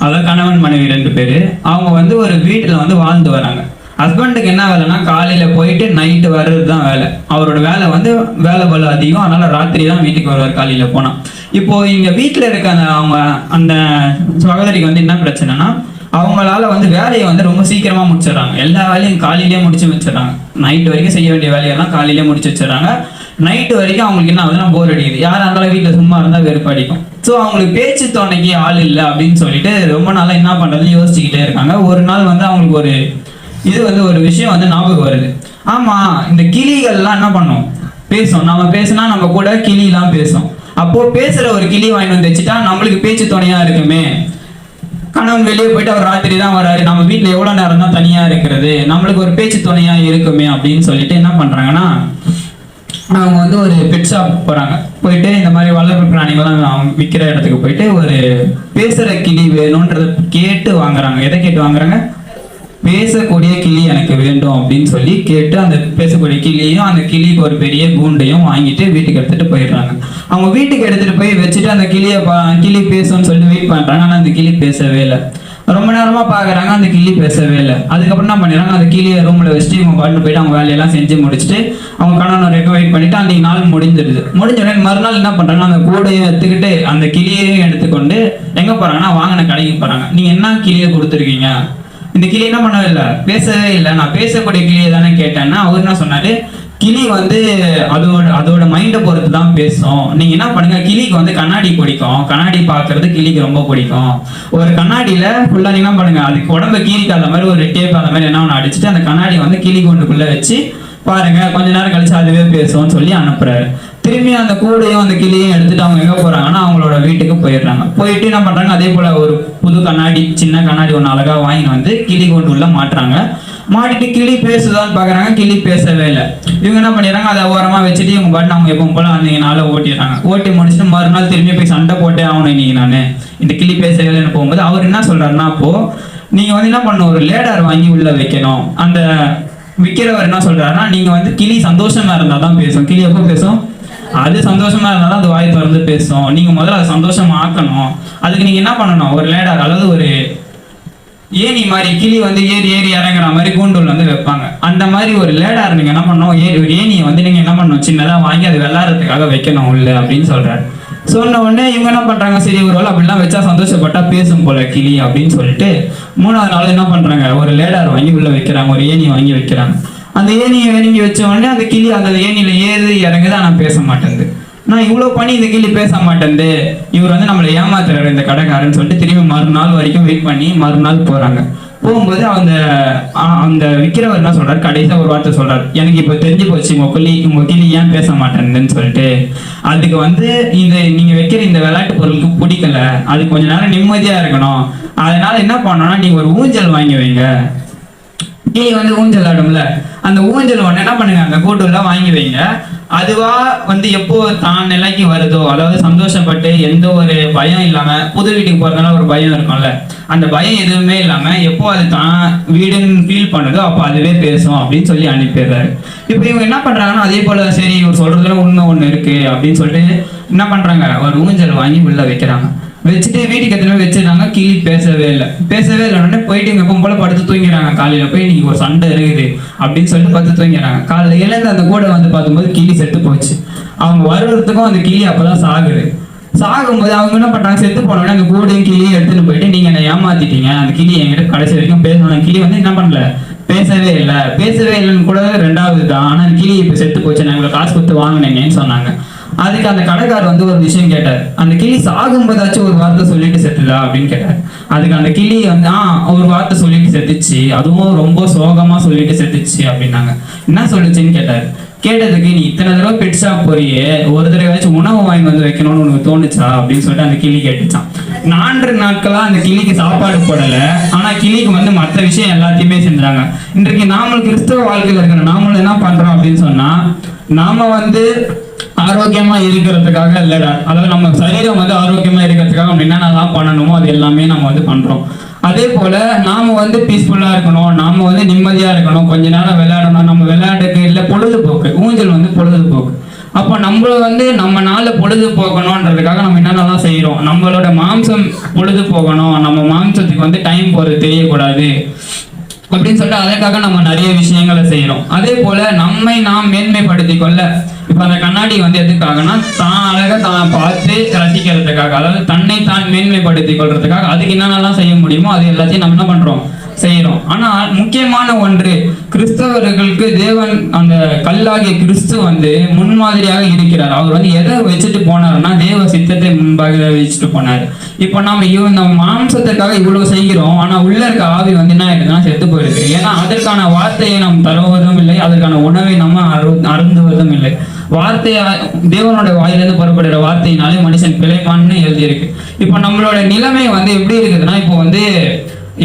அதாவது கணவன் மனைவி 2 பேர். அவங்க வந்து ஒரு வீட்டில் வந்து வாழ்ந்து வராங்க. ஹஸ்பண்டுக்கு என்ன வேலைன்னா, காலையில் போயிட்டு நைட்டு வர்றது தான் வேலை. அவரோட வேலை வந்து வேலை பலு அதிகம், அதனால ராத்திரி தான் வீட்டுக்கு வருவார் காலையில் போனால். இப்போ இங்கே வீட்டில் இருக்க அந்த சகோதரிக்கு வந்து என்ன பிரச்சனைனா, அவங்களால வந்து வேலையை வந்து ரொம்ப சீக்கிரமாக முடிச்சிடறாங்க. எல்லா வேலையும் காலையிலேயே முடிச்சு வச்சிடறாங்க. நைட்டு வரைக்கும் செய்ய வேண்டிய வேலையெல்லாம் காலையிலேயே முடிச்சு வச்சிடறாங்க. நைட்டு வரைக்கும் அவங்களுக்கு என்ன ஆகுதுன்னா போர் அடிக்குது. யாராக இருந்தாலும் வீட்டில் சும்மா இருந்தால் வெறுப்பு அடிக்கும். ஸோ அவங்களுக்கு பேச்சு துணைக்கு ஆள் இல்லை அப்படின்னு சொல்லிட்டு ரொம்ப நாளாக என்ன பண்ணுறதுன்னு யோசிச்சுக்கிட்டே இருக்காங்க. ஒரு நாள் வந்து அவங்களுக்கு ஒரு விஷயம் வந்து ஞாபகம் வருது. ஆமாம், இந்த கிளிகள்லாம் என்ன பண்ணும்? பேசும். நம்ம பேசுனா நம்ம கூட கிளிலாம் பேசும். அப்போ பேசுகிற ஒரு கிளி வாங்கி வந்து வச்சுட்டா நம்மளுக்கு பேச்சு துணையாக இருக்குமே. கணவன் வெளியே போயிட்டு அவர் ராத்திரி தான் வராரு, நம்ம வீட்டில் எவ்வளோ நேரம் தான் தனியாக இருக்கிறது, நம்மளுக்கு ஒரு பேச்சு துணையாக இருக்குமே அப்படின்னு சொல்லிட்டு என்ன பண்ணுறாங்கன்னா, அவங்க வந்து ஒரு பெட் ஷாப் போகிறாங்க. போயிட்டு இந்த மாதிரி வளர்ப்பு பிராணிகள்லாம் விற்கிற இடத்துக்கு போயிட்டு ஒரு பேசுகிற கிளி வேணுன்றதை கேட்டு வாங்குறாங்க. எதை கேட்டு வாங்குறாங்க? பேசக்கூடிய கிளி எனக்கு வேண்டும் அப்படின்னு சொல்லி கேட்டு அந்த பேசக்கூடிய கிளியையும் அந்த கிளிக்கு ஒரு பெரிய கூண்டையும் வாங்கிட்டு வீட்டுக்கு எடுத்துட்டு போயிடுறாங்க. அவங்க வீட்டுக்கு எடுத்துட்டு போய் வச்சுட்டு அந்த கிளி பேசும்னு சொல்லிட்டு வெயிட் பண்றாங்க. ஆனால் அந்த கிளி பேசவே இல்லை. ரொம்ப நேரமா பாக்குறாங்க, அந்த கிளி பேசவே இல்லை. அதுக்கப்புறம் என்ன பண்ணிடுறாங்க, அந்த கிளியை ரூம்ல வச்சுட்டு இவங்க பாட்டு போயிட்டு அவங்க வேலையெல்லாம் செஞ்சு முடிச்சுட்டு அவங்க கணவன் வரைக்கும் வெயிட் பண்ணிட்டு அன்றைக்கு நாள் முடிஞ்சிடுது. முடிஞ்ச உடனே மறுநாள் என்ன பண்றாங்க, அந்த கூடையும் எடுத்துக்கிட்டு அந்த கிளியையும் எடுத்துக்கொண்டு எங்க போறாங்கன்னா வாங்கின கடைக்கு போறாங்க. நீங்க என்ன கிளியை கொடுத்துருக்கீங்க? இந்த கிளி என்ன பண்ணவே இல்லை, பேசவே இல்லை. நான் பேசக்கூடிய கிளியை தானே கேட்டேன்னா அவர் என்ன சொன்னாரு, கிளி வந்து அதோட மைண்டை பொறுத்து தான் பேசும். நீங்க என்ன பண்ணுங்க, கிளிக்கு வந்து கண்ணாடி பிடிக்கும், கண்ணாடி பார்க்கறது கிளிக்கு ரொம்ப பிடிக்கும். ஒரு கண்ணாடியில ஃபுல்லா நீங்க என்ன பண்ணுங்க, அதுக்கு உடம்பு கீரிக்காத மாதிரி ஒரு டேப் அந்த மாதிரி என்ன ஒன்று அடிச்சுட்டு அந்த கண்ணாடி வந்து கிளி கொண்டுக்குள்ள வச்சு பாருங்க, கொஞ்ச நேரம் கழிச்சு அதுவே பேசும்னு சொல்லி அனுப்புறாரு. திரும்பி அந்த கூடையும் அந்த கிளியும் எடுத்துட்டு அவங்க எங்க போறாங்கன்னா அவங்களோட வீட்டுக்கு போயிடுறாங்க. போயிட்டு என்ன பண்றாங்க, அதே போல ஒரு புது கண்ணாடி, சின்ன கண்ணாடி ஒன்று அழகா வாங்கி வந்து கிளி கொண்டு உள்ள மாட்டுறாங்க. மாட்டிட்டு கிளி பேசுதான்னு பாக்குறாங்க, கிளி பேசவே இல்லை. இவங்க என்ன பண்ணிடுறாங்க, அதை ஓரமா வச்சுட்டு இவங்க பாட்டு அவங்க எப்பவும் போல அன்னைக்கு நாளை ஓட்டிடுறாங்க. ஓட்டி முடிச்சுட்டு மறுநாள் திரும்பி போய் சண்டை போட்டே ஆகணும் இன்னைக்கு நானு, இந்த கிளி பேசவே இல்லைன்னு போகும்போது அவர் என்ன சொல்றாருன்னா, அப்போ நீங்க வந்து என்ன பண்ணணும், ஒரு லேடர் வாங்கி உள்ள வைக்கணும். அந்த விற்கிறவர் என்ன சொல்றாருன்னா, நீங்க வந்து கிளி சந்தோஷமா இருந்தா தான் பேசும். கிளி எப்போ பேசும்? அது சந்தோஷமா இருந்தால் தான் அது வாய் திறந்து பேசும். நீங்க முதல்ல அதை சந்தோஷமா ஆக்கணும். அதுக்கு நீங்க என்ன பண்ணணும், ஒரு லேடர் அதாவது ஒரு ஏணி மாதிரி, கிளி வந்து ஏறி ஏறி இறங்குற மாதிரி கூண்டுல வந்து வைப்பாங்க. அந்த மாதிரி ஒரு லேடர் நீங்க என்ன பண்ணணும், ஒரு ஏணியை வந்து நீங்க என்ன பண்ணணும், சின்னதா வாங்கி அது விளையாடுறதுக்காக வைக்கணும் உள்ள அப்படின்னு சொல்றாரு. சொன்ன உடனே இவங்க என்ன பண்றாங்க, சரி ஒரு வேளை அப்படிலாம் வச்சா சந்தோஷப்பட்டா பேசும் போல கிளி அப்படின்னு சொல்லிட்டு 3வது நாள் என்ன பண்றாங்க, ஒரு லேடர் வாங்கி உள்ள வைக்கிறாங்க, ஒரு ஏணி வாங்கி வைக்கிறாங்க. அந்த ஏணியை வேணுங்கி வச்ச உடனே அந்த கிளி அந்த ஏணியில ஏறி இறங்குது, ஆனா பேச மாட்டேங்குது. நான் இவ்வளவு பண்ணி இந்த கிளி பேச மாட்டேங்குது, இவர் வந்து நம்மளை ஏமாத்துறாரு இந்த கடைக்காரன்னு சொல்லிட்டு திரும்பி மறுநாள் வரைக்கும் வெயிட் பண்ணி மறுநாள் போறாங்க. போகும்போது அந்த விற்கிறவர் என்ன சொல்றாரு, கடைசியா ஒரு வார்த்தை சொல்றாரு, எனக்கு இப்ப தெரிஞ்சு போச்சு உங்க கிளி ஏன் பேச மாட்டேங்குதுன்னு சொல்லிட்டு. அதுக்கு வந்து நீங்க வைக்கிற இந்த விளையாட்டு பொருளுக்கு பிடிக்கல, அது கொஞ்ச நேரம் நிம்மதியா இருக்கணும், அதனால என்ன பண்ணணும்னா நீங்க ஒரு ஊஞ்சல் வாங்கி வைங்க. கிளி வந்து ஊஞ்சல் ஆடும்ல, அந்த ஊஞ்சல் ஒன்று என்ன பண்ணுங்க, அந்த கூட்டுல வாங்கி வைங்க. அதுவா வந்து எப்போ தான் நிலைக்கு வருதோ, அதாவது சந்தோஷப்பட்டு எந்த ஒரு பயம் இல்லாம, புது வீட்டுக்கு போறதுனால ஒரு பயம் இருக்கும்ல, அந்த பயம் எதுவுமே இல்லாம எப்போ அது தான் வீடுன்னு ஃபீல் பண்ணுதோ அப்போ அதுவே பேசும் அப்படின்னு சொல்லி அனுப்பிடுறாரு. இப்போ இவங்க என்ன பண்றாங்கன்னா, அதே போல சரி இவர் சொல்றதுல உண்மை ஒண்ணு இருக்கு அப்படின்னு சொல்லிட்டு என்ன பண்றாங்க, ஒரு ஊஞ்சல் வாங்கி உள்ள வைக்கிறாங்க. வச்சுட்டு வீட்டுக்கு எத்தனை வச்சிருக்காங்க, கிளி பேசவே இல்லைன்னு போயிட்டு இங்க எப்பவும் போல படுத்து தூங்கிறாங்க. காலையில போய் இன்னைக்கு ஒரு சண்டை இருக்குது அப்படின்னு சொல்லிட்டு படுத்து தூங்கிறாங்க. காலையில எழுந்து அந்த கூடை வந்து பார்க்கும்போது கிளி செத்து போச்சு. அவங்க வருவதுக்கும் அந்த கிளி அப்பதான் சாகும்போது அவங்க என்ன பண்றாங்க, செத்து போனோடனே அந்த கூடையும் கிளியும் எடுத்துட்டு போயிட்டு நீங்க என்ன ஏமாத்திட்டீங்க, அந்த கிளி என்கிட்ட கடைசி வரைக்கும் பேசணும். கிளி வந்து என்ன பண்ணல, பேசவே இல்லைன்னு கூட 2வது தான். ஆனா கிளி இப்ப செத்து போச்சு, நான் இவ்வளவு காசு கொடுத்து வாங்கினேங்கன்னு சொன்னாங்க. அதுக்கு அந்த கடைக்காரர் வந்து ஒரு விஷயம் கேட்டார். அந்த கிளி சாகும்போதாச்சும் ஒரு வார்த்தை சொல்லிட்டு செத்துதா அப்படின்னு கேட்டார். அதுக்கு அந்த கிளி வந்து ஒரு வார்த்தை சொல்லிட்டு செத்துச்சு, அதுவும் ரொம்ப சோகமா சொல்லிட்டு செத்துச்சு அப்படின்னாங்க. என்ன சொல்லுச்சுன்னு கேட்டார். கேட்டதுக்கு, நீ இத்தனை தடவை பெட் ஷாப் போறியே, ஒரு தடவையாச்சும் உணவு வாங்கி வந்து வைக்கணும்னு உனக்கு தோணுச்சா அப்படின்னு சொல்லிட்டு அந்த கிளி கேட்டுச்சான். 4 நாட்களா அந்த கிளிக்கு சாப்பாடு போடல, ஆனா கிளிக்கு வந்து மற்ற விஷயம் எல்லாத்தையுமே செஞ்சாங்க. இன்றைக்கு நாமளும் கிறிஸ்தவ வாழ்க்கையில இருக்கிற நாமளும் என்ன பண்றோம் அப்படின்னு சொன்னா, நாம வந்து ஆரோக்கியமா இருக்கிறதுக்காக இல்லடா, அதாவது நம்ம சரீரம் வந்து ஆரோக்கியமா இருக்கிறதுக்காக நம்ம என்னென்னலாம் பண்ணணுமோ அது எல்லாமே நம்ம வந்து பண்றோம். அதே போல நாம வந்து பீஸ்ஃபுல்லா இருக்கணும், நாம வந்து நிம்மதியா இருக்கணும், கொஞ்ச நேரம் விளையாடணும். நம்ம விளையாட்டுக்கு இல்லை, பொழுதுபோக்கு, ஊஞ்சல் வந்து பொழுதுபோக்கு. அப்போ நம்ம வந்து நம்ம நாளை பொழுது போகணுன்றதுக்காக நம்ம என்னென்னலாம் செய்யறோம். நம்மளோட மாம்சம் பொழுது போகணும், நம்ம மாம்சத்துக்கு வந்து டைம் போறது தெரியக்கூடாது அப்படின்னு சொல்லிட்டு அதற்காக நம்ம நிறைய விஷயங்களை செய்யறோம். அதே போல நம்மை நாம் மேன்மைப்படுத்தி கொள்ள, இப்ப அந்த கண்ணாடி வந்து எதுக்காகனா தான் அழகா தான் பார்த்து ரசிக்கிறதுக்காக, அதாவது தன்னை தான் மேன்மைப்படுத்தி கொள்றதுக்காக அதுக்கு என்னென்னலாம் செய்ய முடியுமோ அது எல்லாத்தையும் நம்ம என்ன பண்றோம், செய்யறோம். ஆனா முக்கியமான ஒன்று, கிறிஸ்தவர்களுக்கு தேவன் அந்த கல்லாகிய கிறிஸ்து வந்து முன்மாதிரியாக இருக்கிறார். அவர் வந்து எதை வச்சுட்டு போனாருன்னா தேவ சித்தத்தை முன்பாக வச்சுட்டு போனாரு. இப்ப நம்ம நம்ம மாம்சத்திற்காக இவ்வளவு செய்கிறோம், ஆனா உள்ள இருக்க ஆவி வந்து என்ன ஆயிடுதுன்னா செத்து போயிருக்கு. ஏன்னா அதற்கான வார்த்தையை நாம் தருவதும் இல்லை, அதற்கான உணவை நம்ம அருந்துவதும் இல்லை. வார்த்தையா தேவனோட வாயிலிருந்து புறப்படுகிற வார்த்தையினாலே மனுஷன் பிழைப்பான்னு எழுதியிருக்கு. இப்ப நம்மளோட நிலைமை வந்து எப்படி இருக்குதுன்னா, இப்போ வந்து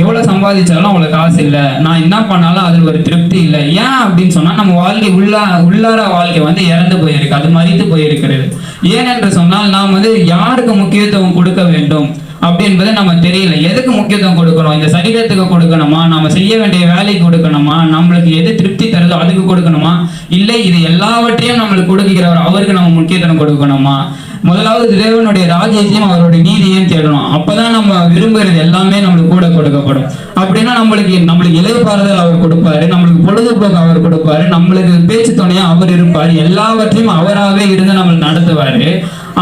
எவ்வளவு சம்பாதிச்சாலும் அவங்களுக்கு காசு இல்லை, நான் என்ன பண்ணாலும் அதுல ஒரு திருப்தி இல்லை. ஏன் அப்படின்னு சொன்னா நம்ம வாழ்க்கை உள்ளார வாழ்க்கை வந்து இறந்து போயிருக்கு, அது மறித்து போயிருக்கிறது. ஏனென்று சொன்னால் நாம் வந்து யாருக்கு முக்கியத்துவம் கொடுக்க வேண்டும் அப்படி என்பதை நம்ம தெரியல. எதுக்கு முக்கியத்துவம் கொடுக்கணும்? இந்த சரீரத்துக்கு கொடுக்கணுமா, நம்ம செய்ய வேண்டிய வேலைக்கு கொடுக்கணுமா, நம்மளுக்கு எது திருப்தி தருதோ அதுக்கு கொடுக்கணுமா, இல்லை இது எல்லாவற்றையும் நம்மளுக்கு கொடுக்கிறவர் அவருக்கு நம்ம முக்கியத்துவம் கொடுக்கணுமா? முதலாவது தேவனுடைய ராஜ்யத்தையும் அவருடைய நீதியையும் தேடணும். அப்பதான் நம்ம விரும்புகிறது எல்லாமே நம்மளுக்கு கூட கொடுக்கப்படும். அப்படின்னா நம்மளுக்கு இளைப்பாறுதல் அவர் கொடுப்பாரு, நம்மளுக்கு பொழுதுபோக்கு அவர் கொடுப்பாரு, நம்மளுக்கு பேச்சு துணையா அவர் இருப்பாரு, எல்லாவற்றையும் அவராகவே இருந்து நம்மளுக்கு நடத்துவாரு.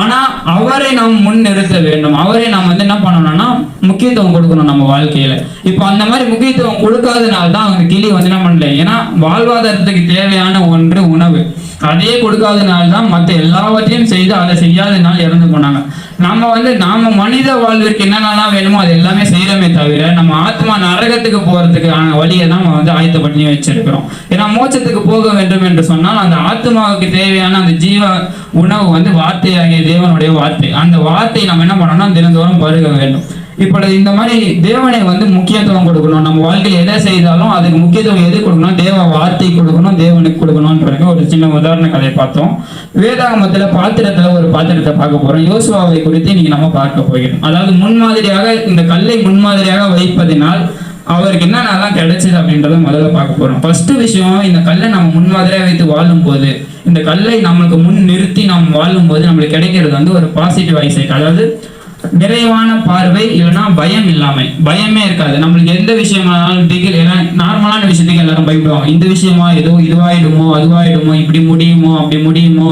ஆனா அவரை நாம் முன் நிறுத்த வேண்டும். அவரை நாம் வந்து என்ன பண்ணணும்னா முக்கியத்துவம் கொடுக்கணும் நம்ம வாழ்க்கையில. இப்போ அந்த மாதிரி முக்கியத்துவம் கொடுக்காதனால்தான் அவங்க கிளி வந்து என்ன பண்ணல, ஏன்னா வாழ்வாதாரத்துக்கு தேவையான ஒன்று உணவு, அதையே கொடுக்காதனால்தான் மற்ற எல்லாவற்றையும் செய்து அதை செய்யாதனால இறந்து போனாங்க. நாம மனித வாழ்விற்கு என்னென்னலாம் வேணுமோ அது எல்லாமே செய்யறமே தவிர நம்ம ஆத்மா நரகத்துக்கு போறதுக்கான வழியை தான் நம்ம வந்து ஆயத்தப்பண்ணி வச்சிருக்கிறோம். ஏன்னா மோட்சத்துக்கு போக வேண்டும் என்று சொன்னால் அந்த ஆத்மாவுக்கு தேவையான அந்த ஜீவ உணவு வந்து வார்த்தையாகிய தேவனுடைய வார்த்தை. அந்த வார்த்தை நம்ம என்ன பண்ணோம்னா தினந்தோறும் பருக வேண்டும். இப்பொழுது இந்த மாதிரி தேவனை வந்து முக்கியத்துவம் கொடுக்கணும். நம்ம வாழ்க்கையில் எதை செய்தாலும் அதுக்கு முக்கியத்துவம் எது கொடுக்கணும், தேவ வார்த்தை கொடுக்கணும், தேவனுக்கு கொடுக்கணும்ன்றது ஒரு சின்ன உதாரண கதையை பார்த்தோம். வேதாகமத்துல ஒரு பாத்திரத்தை பார்க்க போறோம். யோசுவாவை குறித்து இன்னைக்கு நம்ம பார்க்க போகிறோம். அதாவது முன்மாதிரியாக இந்த கல்லை முன்மாதிரியாக வைப்பதினால் அவருக்கு என்னென்னலாம் கிடைச்சது அப்படின்றத முதல்ல பார்க்க போறோம். ஃபர்ஸ்ட் விஷயம், இந்த கல்லை நம்ம முன்மாதிரியாக வைத்து வாழும் போது, இந்த கல்லை நம்மளுக்கு முன் நிறுத்தி நம்ம வாழும் போது நம்மளுக்கு கிடைக்கிறது வந்து ஒரு பாசிட்டிவ் ஐசைட், அதாவது நிறைவான பார்வை, இல்லைன்னா பயம் இல்லாமை. பயமே இருக்காது. நம்மளுக்கு எந்த விஷயமானாலும் திகில், ஏன்னா நார்மலான விஷயத்துக்கு எல்லாரும் பயப்படுவாங்க. இந்த விஷயமா ஏதோ இதுவாயிடுமோ அதுவாயிடுமோ, இப்படி முடியுமோ அப்படி முடியுமோ,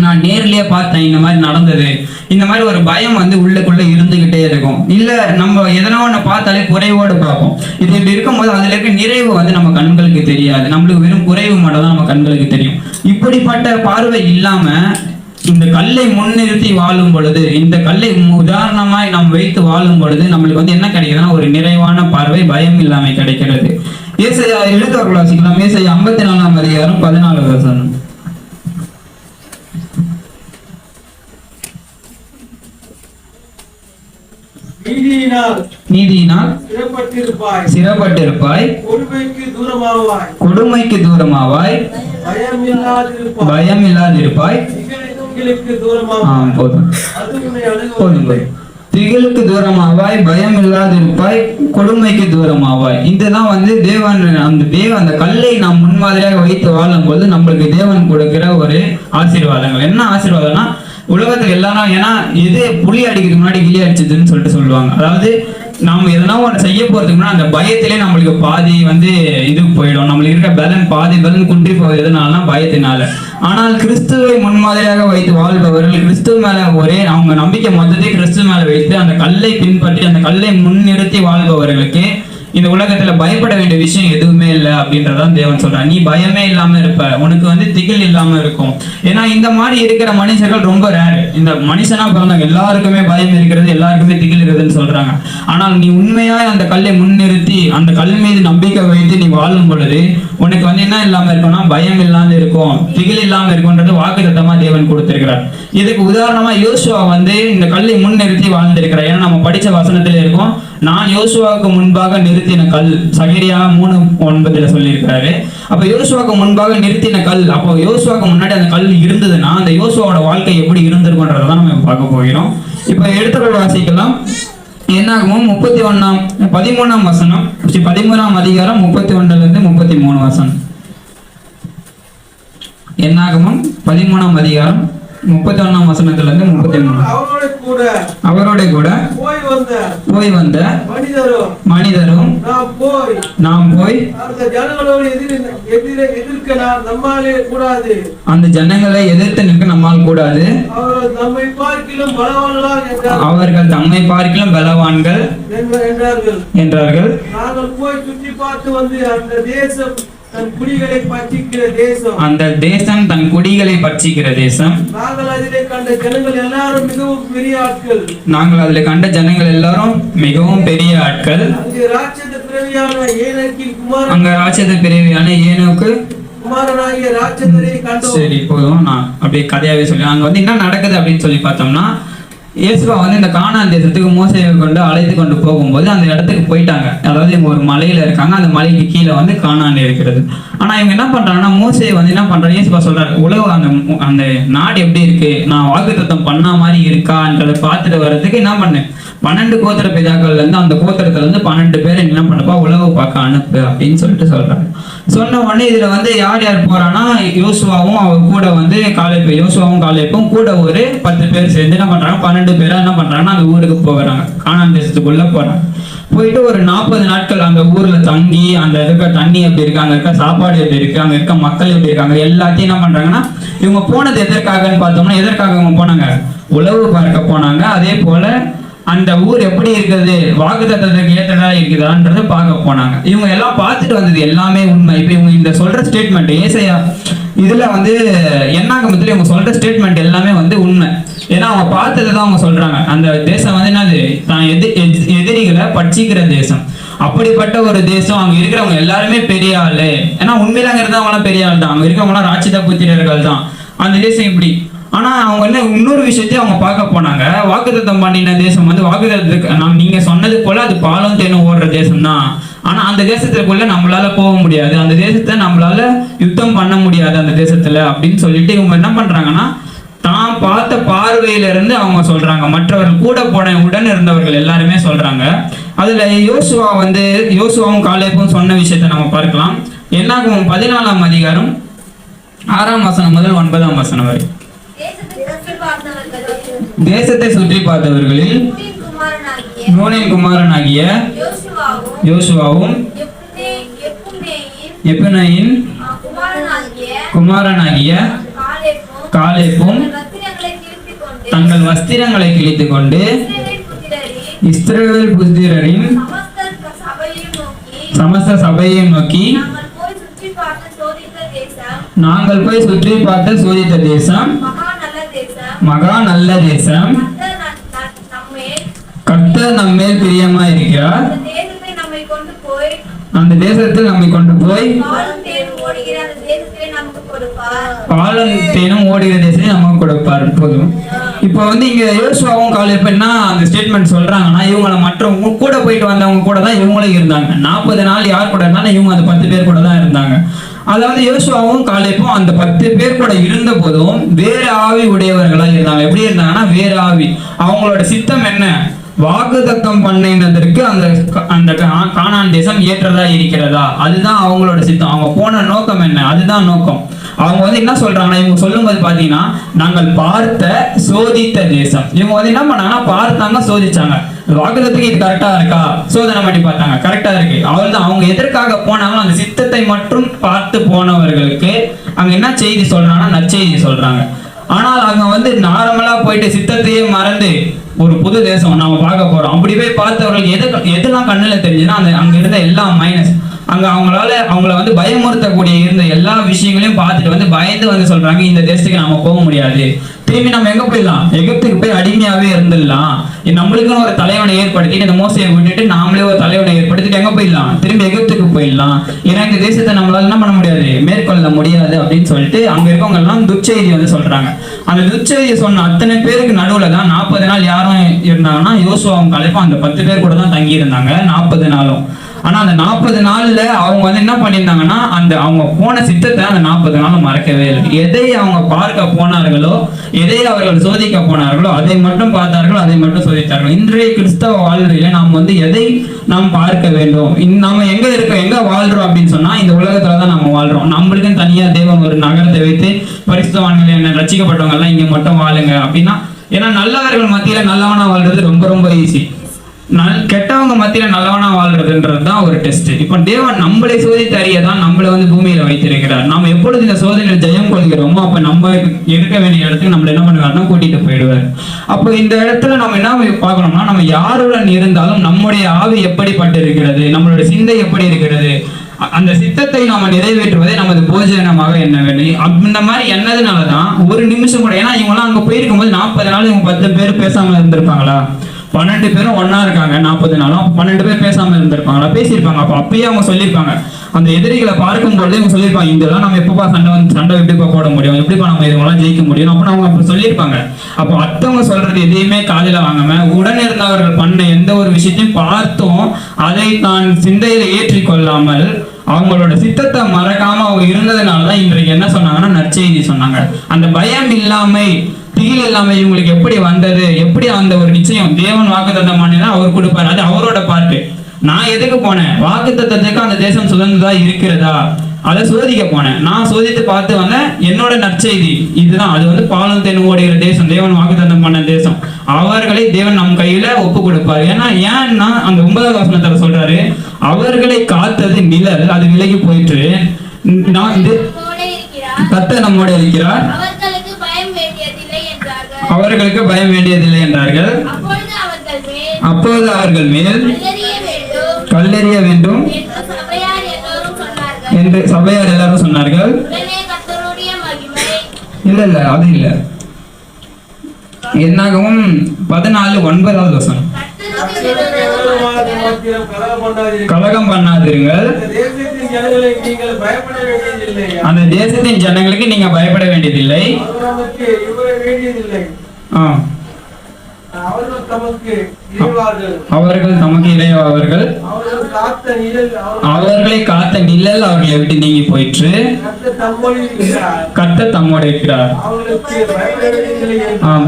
நான் நேர்லயே பார்த்தேன் இந்த மாதிரி நடந்தது, இந்த மாதிரி ஒரு பயம் வந்து உள்ளுக்குள்ள இருந்துகிட்டே இருக்கும். இல்ல நம்ம எதனா ஒண்ணு பார்த்தாலே குறைவோடு பார்ப்போம். இது இப்படி இருக்கும்போது அதுல இருக்க நிறைவு வந்து நம்ம கண்களுக்கு தெரியாது, நம்மளுக்கு வெறும் குறைவு மட்டும் தான் நம்ம கண்களுக்கு தெரியும். இப்படிப்பட்ட பார்வை இல்லாம இந்த கல்லை முன்னிறுத்தி வாழும் பொழுது, இந்த கல்லை உதாரணமாய் நாம் வைத்து வாழும் பொழுது நம்மளுக்கு வந்து என்ன கிடைக்குதுன்னா ஒரு நிறைவான பார்வை, பயம் இல்லாம கிடைக்கிறது. ஏசாயா எழுத்தவர்கள் வாசிக்கலாம். ஏசாயா 54ஆம் அதிகாரம் 14 வசனம். நீதியினால் சிறப்பட்டிருப்பாய், கொடுமைக்கு தூரமாவாய், பயம் இல்லாதிருப்பாய். திகிலுக்கு தூரமாவாய், பயம் இல்லாதிருப்பாய், கொடுமைக்கு தூரமாவாய். இதுதான் வந்து தேவன் அந்த கல்லை நாம் முன்மாதிரியாக வைத்து வாழும் போது நம்மளுக்கு தேவன் கொடுக்கிற ஒரு ஆசீர்வாதங்கள். என்ன ஆசீர்வாதம்னா, உலகத்துக்கு எல்லாரும், ஏன்னா இது புலி அடிக்கிறதுக்கு முன்னாடி கிளி அடிச்சதுன்னு சொல்லிட்டு சொல்லுவாங்க. அதாவது நம்ம எதனா ஒன்று செய்ய போறதுக்கு முன்னாடி அந்த பயத்திலே நம்மளுக்கு பாதி வந்து இதுக்கு போயிடும். நம்மளுக்கு இருக்க பாதி பலன் குன்றி போவது எதனாலனா பயத்தினால. ஆனால் கிறிஸ்துவை முன்மாதிரியாக வைத்து வாழ்பவர்கள், கிறிஸ்துவ மேல அவங்க நம்பிக்கை மொத்தத்தை கிறிஸ்துவ மேல வைத்து அந்த கல்லை பின்பற்றி அந்த கல்லை முன்னிறுத்தி வாழ்பவர்களுக்கு இந்த உலகத்துல பயப்பட வேண்டிய விஷயம் எதுவுமே இல்லை அப்படின்றதான் தேவன் சொல்றான். நீ பயமே இல்லாம இருப்ப, உனக்கு வந்து திகில் இல்லாம இருக்கும். ஏன்னா இந்த மாதிரி இருக்கிற மனுஷர்கள் ரொம்ப ரேர். இந்த மனுஷனா பிறந்தாங்க எல்லாருக்குமே பயம் இருக்கிறது, எல்லாருக்குமே திகில் இருக்குதுன்னு சொல்றாங்க. ஆனால் நீ உண்மையா அந்த கல்லை முன்னிறுத்தி அந்த கல் மீது நம்பிக்கை வைத்து நீ வாழும் பொழுது உனக்கு வந்து என்ன இல்லாம இருக்கும்னா பயம் இல்லாம இருக்கும், திகில் இல்லாம இருக்கும்ன்றது வாக்குத்தத்தமா தேவன் கொடுத்திருக்கிறார். இதுக்கு உதாரணமா யோசுவா வந்து இந்த கல்லை முன்னிறுத்தி வாழ்ந்திருக்கிறார். ஏன்னா நம்ம படிச்ச வசனத்துல இருக்கும், நான் யோசுவாவுக்கு முன்பாக நிறுத்தின கல், சகரியா 3:9 சொல்லியிருக்கிறாரு. அப்ப யோசுவாவுக்கு முன்பாக நிறுத்தின கல், அப்போ யோசுவாவுக்கு முன்னாடி அந்த கல் இருந்ததுன்னா அந்த யோசுவாவோட வாழ்க்கை எப்படி இருந்திருக்கும்ன்றதான் நம்ம பார்க்க போகிறோம். இப்ப எடுத்துக்கொள் வாசிக்கலாம். என்னாகமும் 13ஆம் வசனம், 13ஆம் அதிகாரம் 31 to 33 வசனம். என்னாகமும் 13ஆம் அதிகாரம் 31ஆம் வசனத்திலிருந்து 33. அவரோட கூட போய் வந்த மனிதரும் நாம் போய் அந்த ஜனங்களை எதிர்த்து நிற்க நம்மால் கூடாது, அவர்கள் தம்மை பார்க்கிலும் பலவான்கள் என்றார்கள். நாங்கள் போய் சுற்றி பார்த்து வந்து அந்த தேசம் தன் குடிகளை பட்சிக்கிற தேசம், நாங்கள் அதிலே கண்ட ஜனங்கள் எல்லாரும் மிகவும் பெரிய ஆட்கள், நாங்கள் அதில் கண்ட ஜனங்கள் எல்லாரும் மிகவும் பெரிய ஆட்கள். அங்கே ராட்சத பிறவியான ஏனோக்கு குமாரனாகிய ராட்சதரை கண்டோம். சரி, போதும். நான் அப்படியே கதையாவே சொல்லி அங்க வந்து என்ன நடக்குது அப்படின்னு சொல்லி பார்த்தோம்னா, இயேசுவா வந்து இந்த கானான் தேசத்துக்கு மோசேயை கொண்டு அழைத்து கொண்டு போகும்போது அந்த இடத்துக்கு போயிட்டாங்க. அதாவது இவங்க ஒரு மலையில இருக்காங்க, அந்த மலைக்கு கீழே வந்து கானான் இருக்கிறது. ஆனா இவங்க என்ன பண்றாங்கன்னா, மோசேயை வந்து என்ன பண்றாங்க, இயேசுவா சொல்றாரு, உலக அந்த நாடு எப்படி இருக்கு, நான் வாக்குத்தத்தம் பண்ண மாதிரி இருக்கான்றதை பார்த்துட்டு வர்றதுக்கு என்ன பண்ணேன், 12 கோத்திர பிதாக்கள்ல இருந்து அந்த கோத்திரத்துல இருந்து 12 பேரை என்ன பண்ணப்பா உலக பார்க்க அனுப்பு அப்படின்னு சொல்லிட்டு சொல்றாங்க. சொன்ன உடனே இதுல வந்து யார் யார் போறான்னா, யோசுவாவும் அவர் கூட வந்து யோசுவாவும் காலேப்பும் கூட ஒரு 10 பேர் சேர்ந்து என்ன பண்றாங்க, 12 பேரா என்ன பண்றாங்கன்னா அந்த ஊருக்கு போகிறாங்க, கானான் தேசத்துக்குள்ள போறாங்க. போயிட்டு ஒரு 40 நாட்கள் அந்த ஊர்ல தங்கி அந்த இருக்க தண்ணி எப்படி இருக்கு, அங்க இருக்க சாப்பாடு எப்படி இருக்கு, அங்க இருக்க மக்கள் எப்படி இருக்காங்க, எல்லாத்தையும் என்ன பண்றாங்கன்னா, இவங்க போனது எதற்காகன்னு பார்த்தோம்னா, எதற்காக இவங்க போனாங்க, உளவு பார்க்க போனாங்க. அதே போல அந்த ஊர் எப்படி இருக்குது, வாக்குத்தத்தத்துக்கு ஏற்றதா இருக்குதான்றதை பார்க்க போனாங்க. இவங்க எல்லாம் பார்த்துட்டு வந்தது எல்லாமே உண்மை. இப்போ இவங்க இந்த சொல்ற ஸ்டேட்மெண்ட் ஏசாயா இதுல வந்து என்னாகமத்துல இவங்க சொல்ற ஸ்டேட்மெண்ட் எல்லாமே வந்து உண்மை. ஏன்னா அவங்க பார்த்ததை தான் அவங்க சொல்றாங்க. அந்த தேசம் வந்து என்னது, தான் எதிரிகளை பட்சிக்கிற தேசம். அப்படிப்பட்ட ஒரு தேசம், அங்க இருக்கிறவங்க எல்லாருமே பெரிய ஆளு. ஏன்னா உண்மையில அங்க இருந்தவங்க எல்லாம் பெரிய ஆள் தான், அங்க இருக்கவங்க எல்லாம் ராட்சத புத்திரர்கள் தான். அந்த தேசம் இப்படி. ஆனா அவங்க என்ன இன்னொரு விஷயத்தையும் அவங்க பார்க்க போனாங்க. வாக்குத்தத்தம் பண்ணின தேசம் வந்து வாக்குத்தத்துக்கு நீங்க சொன்னது போல அது பாலும் தேனும் ஓடுற தேசம் தான். ஆனா அந்த தேசத்துக்குள்ள நம்மளால போக முடியாது, அந்த தேசத்தை நம்மளால யுத்தம் பண்ண முடியாது அந்த தேசத்துல அப்படின்னு சொல்லிட்டு இவங்க என்ன பண்றாங்கன்னா, தான் பார்த்த பார்வையில இருந்து அவங்க சொல்றாங்க. மற்றவர்கள் கூட போன உடன் இருந்தவர்கள் எல்லாருமே சொல்றாங்க. அதுல யோசுவாவும் காலேப்பும் சொன்ன விஷயத்த நம்ம பார்க்கலாம். என்னாகும் 14ஆம் அதிகாரம் 6ஆம் வசனம் முதல் 9ஆம் வசனம் வரை. தேசத்தை சுற்றி பார்த்தவர்களில் நூனின் குமாரனாகிய யோசுவாவும் எப்புன்னேயின் குமாரனாகிய காலேப்பும் தங்கள் வஸ்திரங்களை கிழித்துக் கொண்டு இஸ்ரவேல் புத்திரரின் சமஸ்த சபையை நோக்கி, நாங்கள் போய் சுற்றி பார்த்து சோதித்த தேசம் மகா நல்ல தேசம், கர்த்தர் நம்மேல் பிரியமா இருக்கிறார், அந்த தேசத்தில் நம்மை கொண்டு போய் பாலும் தேனும் ஓடுகிற தேசத்தை நமக்கு கொடுப்பார். போதும். இப்போ வந்து இங்க யோசுவாவும் காலேப்பும் அந்த ஸ்டேட்மெண்ட் சொல்றாங்கன்னா, இவங்களை மற்றவங்க கூட போயிட்டு வந்தவங்க கூட தான் இவங்களும் இருந்தாங்க. 40 நாள் யார் கூட இருந்தாலும் இவங்க அந்த 10 பேர் கூட தான் இருந்தாங்க. அதாவது யோசுவாவும் காலேப்பும் அந்த 10 பேர் கூட இருந்த போதும் வேறு ஆவி உடையவர்களா இருந்தாங்க. எப்படி இருந்தாங்கன்னா, வேறு ஆவி. அவங்களோட சித்தம் என்ன, வாக்குத்தத்தம் பண்ணினதற்கு அந்த கானான் தேசம் ஏற்றதா இருக்கிறதா, அதுதான் அவங்களோட சித்தம். அவங்க போன நோக்கம் என்ன, அதுதான் நோக்கம். அவங்க வந்து என்ன சொல்றாங்கன்னா, இவங்க சொல்லும் போது பாத்தீங்கன்னா, நாங்கள் பார்த்த சோதித்த தேசம். இவங்க வந்து என்ன பண்ணாங்கன்னா, பார்த்தாங்க, சோதிச்சாங்க. வாக்குத்தத்துக்கு இது கரெக்டா இருக்கா, சோதனை பண்ணி பார்த்தாங்க, கரெக்டா இருக்கு. அவ்வளவுதான். அவங்க எதற்காக போனாங்களோ அந்த சித்தத்தை மட்டும் பார்த்து போனவர்களுக்கு அங்க என்ன செய்தி சொல்றாங்கன்னா, நற்செய்தி சொல்றாங்க. ஆனால் அங்க வந்து நார்மலா போயிட்டு சித்தத்தையே மறந்து ஒரு புது தேசம் நாம பார்க்க போறோம். அப்படி போய் பார்த்தவர்களுக்கு எதெல்லாம் கண்ணுல தெரிஞ்சுன்னா அந்த அங்க இருந்த எல்லா மைனஸ், அங்க அவங்கள வந்து பயமுறுத்தக்கூடிய இருந்த எல்லா விஷயங்களையும் பார்த்துட்டு வந்து பயந்து வந்து சொல்றாங்க, இந்த தேசத்துக்கு நாம போக முடியாது, திரும்பி நம்ம எங்க போயிடலாம், எகிப்துக்கு போய் அடிமையாவே இருந்துடலாம், நம்மளுக்குன்னு ஒரு தலைவனை ஏற்படுத்திட்டு இந்த மோசையை விட்டுட்டு நாமளே ஒரு தலைவனை ஏற்படுத்திட்டு எங்க போயிடலாம், திரும்பி எகிப்துக்கு போயிடலாம், ஏன்னா இந்த தேசத்தை நம்மளால என்ன பண்ண முடியாது, மேற்கொள்ள முடியாது அப்படின்னு சொல்லிட்டு அங்க இருக்கவங்க எல்லாம் துச்செய்தி வந்து சொல்றாங்க. அந்த துச்செய்தியை சொன்ன அத்தனை பேருக்கு நடுவுல தான் 40 நாள் யாரும் இருந்தாங்கன்னா யோசுவாவும் கலைப்பும் அந்த 10 பேர் கூட தான் தங்கி இருந்தாங்க 40 நாளும். ஆனா அந்த 40 நாள்ல அவங்க வந்து என்ன பண்ணியிருந்தாங்கன்னா அந்த அவங்க போன சித்தத்தை அந்த 40 நாளும் மறக்கவே இல்லை. எதை அவங்க பார்க்க போனார்களோ, எதை அவர்கள் சோதிக்க போனார்களோ அதை மட்டும் பார்த்தார்கள், அதை மட்டும் சோதித்தார்கள். இன்றைய கிறிஸ்தவ வாழ்க்கையில நாம் வந்து எதை நாம் பார்க்க வேண்டும், நாம எங்க வாழ்றோம் அப்படின்னு சொன்னா இந்த உலகத்துலதான் நம்ம வாழ்றோம். நம்மளுக்குன்னு தனியா தேவன் ஒரு நகரத்தை வைத்து பரிசுத்தவான்கள் என்ன ரட்சிக்கப்பட்டவங்க எல்லாம் இங்க மட்டும் வாழுங்க அப்படின்னா, ஏன்னா நல்லவர்கள் மத்தியில நல்லவனா வாழ்றது ரொம்ப ரொம்ப ஈஸி, கெட்டவங்க மத்தியில நல்லவனா வாழ்றதுன்றது தான் ஒரு டெஸ்ட். இப்போ தேவன் நம்மளை சோதித்து அறியதான் நம்மளை வந்து பூமியில வைத்திருக்கிறார். நம்ம எப்பொழுது இந்த சோதனையில் ஜெயம் கொள்கிறோமோ அப்ப நம்ம இருக்க வேண்டிய இடத்துக்கு நம்மள என்ன பண்ணுவாருன்னா கூட்டிட்டு போயிடுவார். அப்போ இந்த இடத்துல நம்ம என்ன பார்க்கணும்னா, நம்ம யாருடன் இருந்தாலும் நம்முடைய ஆவி எப்படிப்பட்டு இருக்கிறது, நம்மளுடைய சிந்தை எப்படி இருக்கிறது, அந்த சித்தத்தை நாம நிறைவேற்றுவதே நமது போஜனமாக என்ன வேண்டும். இந்த மாதிரி என்னதுனாலதான் ஒரு நிமிஷம் கூட, ஏன்னா இவங்கெல்லாம் அங்க போயிருக்கும் போது 40 நாள் இவங்க 10 பேர் பேசாம இருந்திருப்பாங்களா, 12 பேரும் ஒன்னா இருக்காங்க 40 நாளும் 12 பேர் பேசாம இருந்திருப்பாங்களா, பேசியிருப்பாங்க. அப்பயே அவங்க சொல்லியிருப்பாங்க, அந்த எதிரிகளை பார்க்கும் பொழுது இவங்க சொல்லியிருப்பாங்க, இதெல்லாம் நம்ம எப்பப்பா சண்டை எப்படிப்பா போட முடியும், எப்படிப்பா நம்ம இதெல்லாம் ஜெயிக்க முடியும் அப்படின்னு அவங்க அப்ப சொல்லியிருப்பாங்க. அப்போ அத்தவங்க சொல்றது எதையுமே காதில வாங்காம உடன் இருந்தவர்கள் பண்ண எந்த ஒரு விஷயத்தையும் பார்த்தும் அதை தான் சிந்தையில ஏற்றிக்கொள்ளாமல் அவங்களோட சித்தத்தை மறக்காம அவங்க இருந்ததுனாலதான் இன்றைக்கு என்ன சொன்னாங்கன்னா நற்செய்தி சொன்னாங்க. அந்த பயம் இல்லாம திகில் இல்லாம இவங்களுக்கு எப்படி வந்தது, எப்படி அந்த ஒரு நிச்சயம் தேவன் வாக்குத்தத்தம் பண்ணினா அவர் கொடுப்பாரு, அது அவரோட பார்ட்டு. நான் எதுக்கு போனேன், வாக்குத்தத்தத்துக்கு அந்த தேசம் சுதந்திரதா இருக்கிறதா அதை சோதிக்க போனேன். நான் சோதித்து பார்த்து வந்தேன், என்னோட நற்செய்தி இதுதான். அது வந்து பாலும் தேனும் ஓடுகிற தேசம், தேவன் வாக்குத்தத்தம் பண்ண தேசம். அவர்களை தேவன் நம் கையில ஒப்பு கொடுப்பாரு. ஏன்னா அந்த 9வது வசனத்துல சொல்றாரு, அவர்களை காத்தது நிழல், அது விலகி போயிட்டு கர்த்தர் நம்மோட இருக்கிறார், அவர்களுக்கு பயம் வேண்டியதில்லை என்றார்கள். அப்போது அவர்கள் மேல் கல்லெறிய வேண்டும் என்று சபையார் எல்லாரும் சொன்னார்கள். இல்ல அது இல்ல, என்னாகவும் 14:9 வசனம், கலகம் பண்ணாதீர்கள், அந்த தேசத்தின் ஜனங்களுக்கு நீங்க பயப்பட வேண்டியதில்லை, அவர்கள் தமக்கு இளையவர்கள், அவர்களை காத்த நிழல் அவர்களை விட்டு நீங்கி போயிற்று, கர்த்தர் தம்மோடு இருக்கிறார்.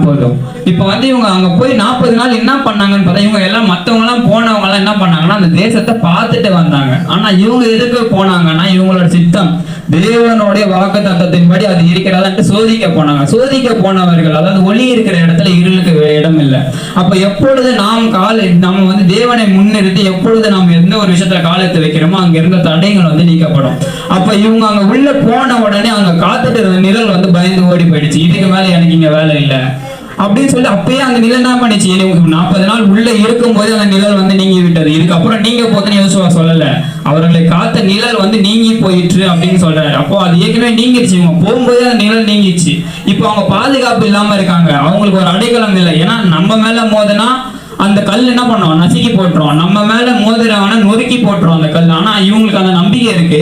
போதும். இப்ப வந்து இவங்க அங்க போய் 40 நாள் என்ன பண்ணாங்கன்னு பார்த்தா, இவங்க எல்லாம் மத்தவங்க எல்லாம் போனவங்க எல்லாம் என்ன பண்ணாங்கன்னா அந்த தேசத்தை பார்த்துட்டு வந்தாங்க. ஆனா இவங்க எதுக்கு போனாங்கன்னா இவங்களோட சித்தம் தேவனுடைய வாக்குத்தத்தத்தின்படி அது இருக்கிறதான்ட்டு சோதிக்க போனாங்க. சோதிக்க போனவர்கள், அதாவது ஒளி இருக்கிற இடத்துல இருளுக்கு இடம் இல்லை. அப்ப எப்பொழுது நம்ம வந்து தேவனை முன்னிறுத்தி எப்பொழுது நாம் எந்த ஒரு விஷயத்துல காலத்தை வைக்கிறோமோ அங்க இருந்த தடைகள் வந்து நீக்கப்படும். அப்ப இவங்க அங்க உள்ள போன உடனே அங்க காத்துட்டு இருந்த நிழல் வந்து பயந்து ஓடி போயிடுச்சு, இதுக்கு மேல எனக்கு இங்க வேலை இல்லை அப்படின்னு சொல்லி அப்பயே அந்த நிழல் என்ன பண்ணிச்சு, 40 நாள் உள்ள இருக்கும் போது அந்த நிழல் வந்து நீங்கி விட்டது, இதுக்கப்புறம் நீங்க போதுன்னு யோசுவா சொல்லல, அவர்களை காத்த நிழல் வந்து நீங்கி போயிற்று அப்படின்னு சொல்றாரு. அப்போ அது ஏற்கனவே நீங்கிடுச்சு, இவங்க போகும்போது அந்த நிழல் நீங்கிடுச்சு. இப்போ அவங்க பாதுகாப்பு இல்லாம இருக்காங்க, அவங்களுக்கு ஒரு அடைக்கலம் இல்லை. ஏன்னா நம்ம மேல மோதனா அந்த கல் என்ன பண்ணுவோம், நசுக்கி போட்டுரும், நம்ம மேல மோதிரவன நொறுக்கி போட்டுரும் அந்த கல். ஆனா இவங்களுக்கு அந்த நம்பிக்கை இருக்கு,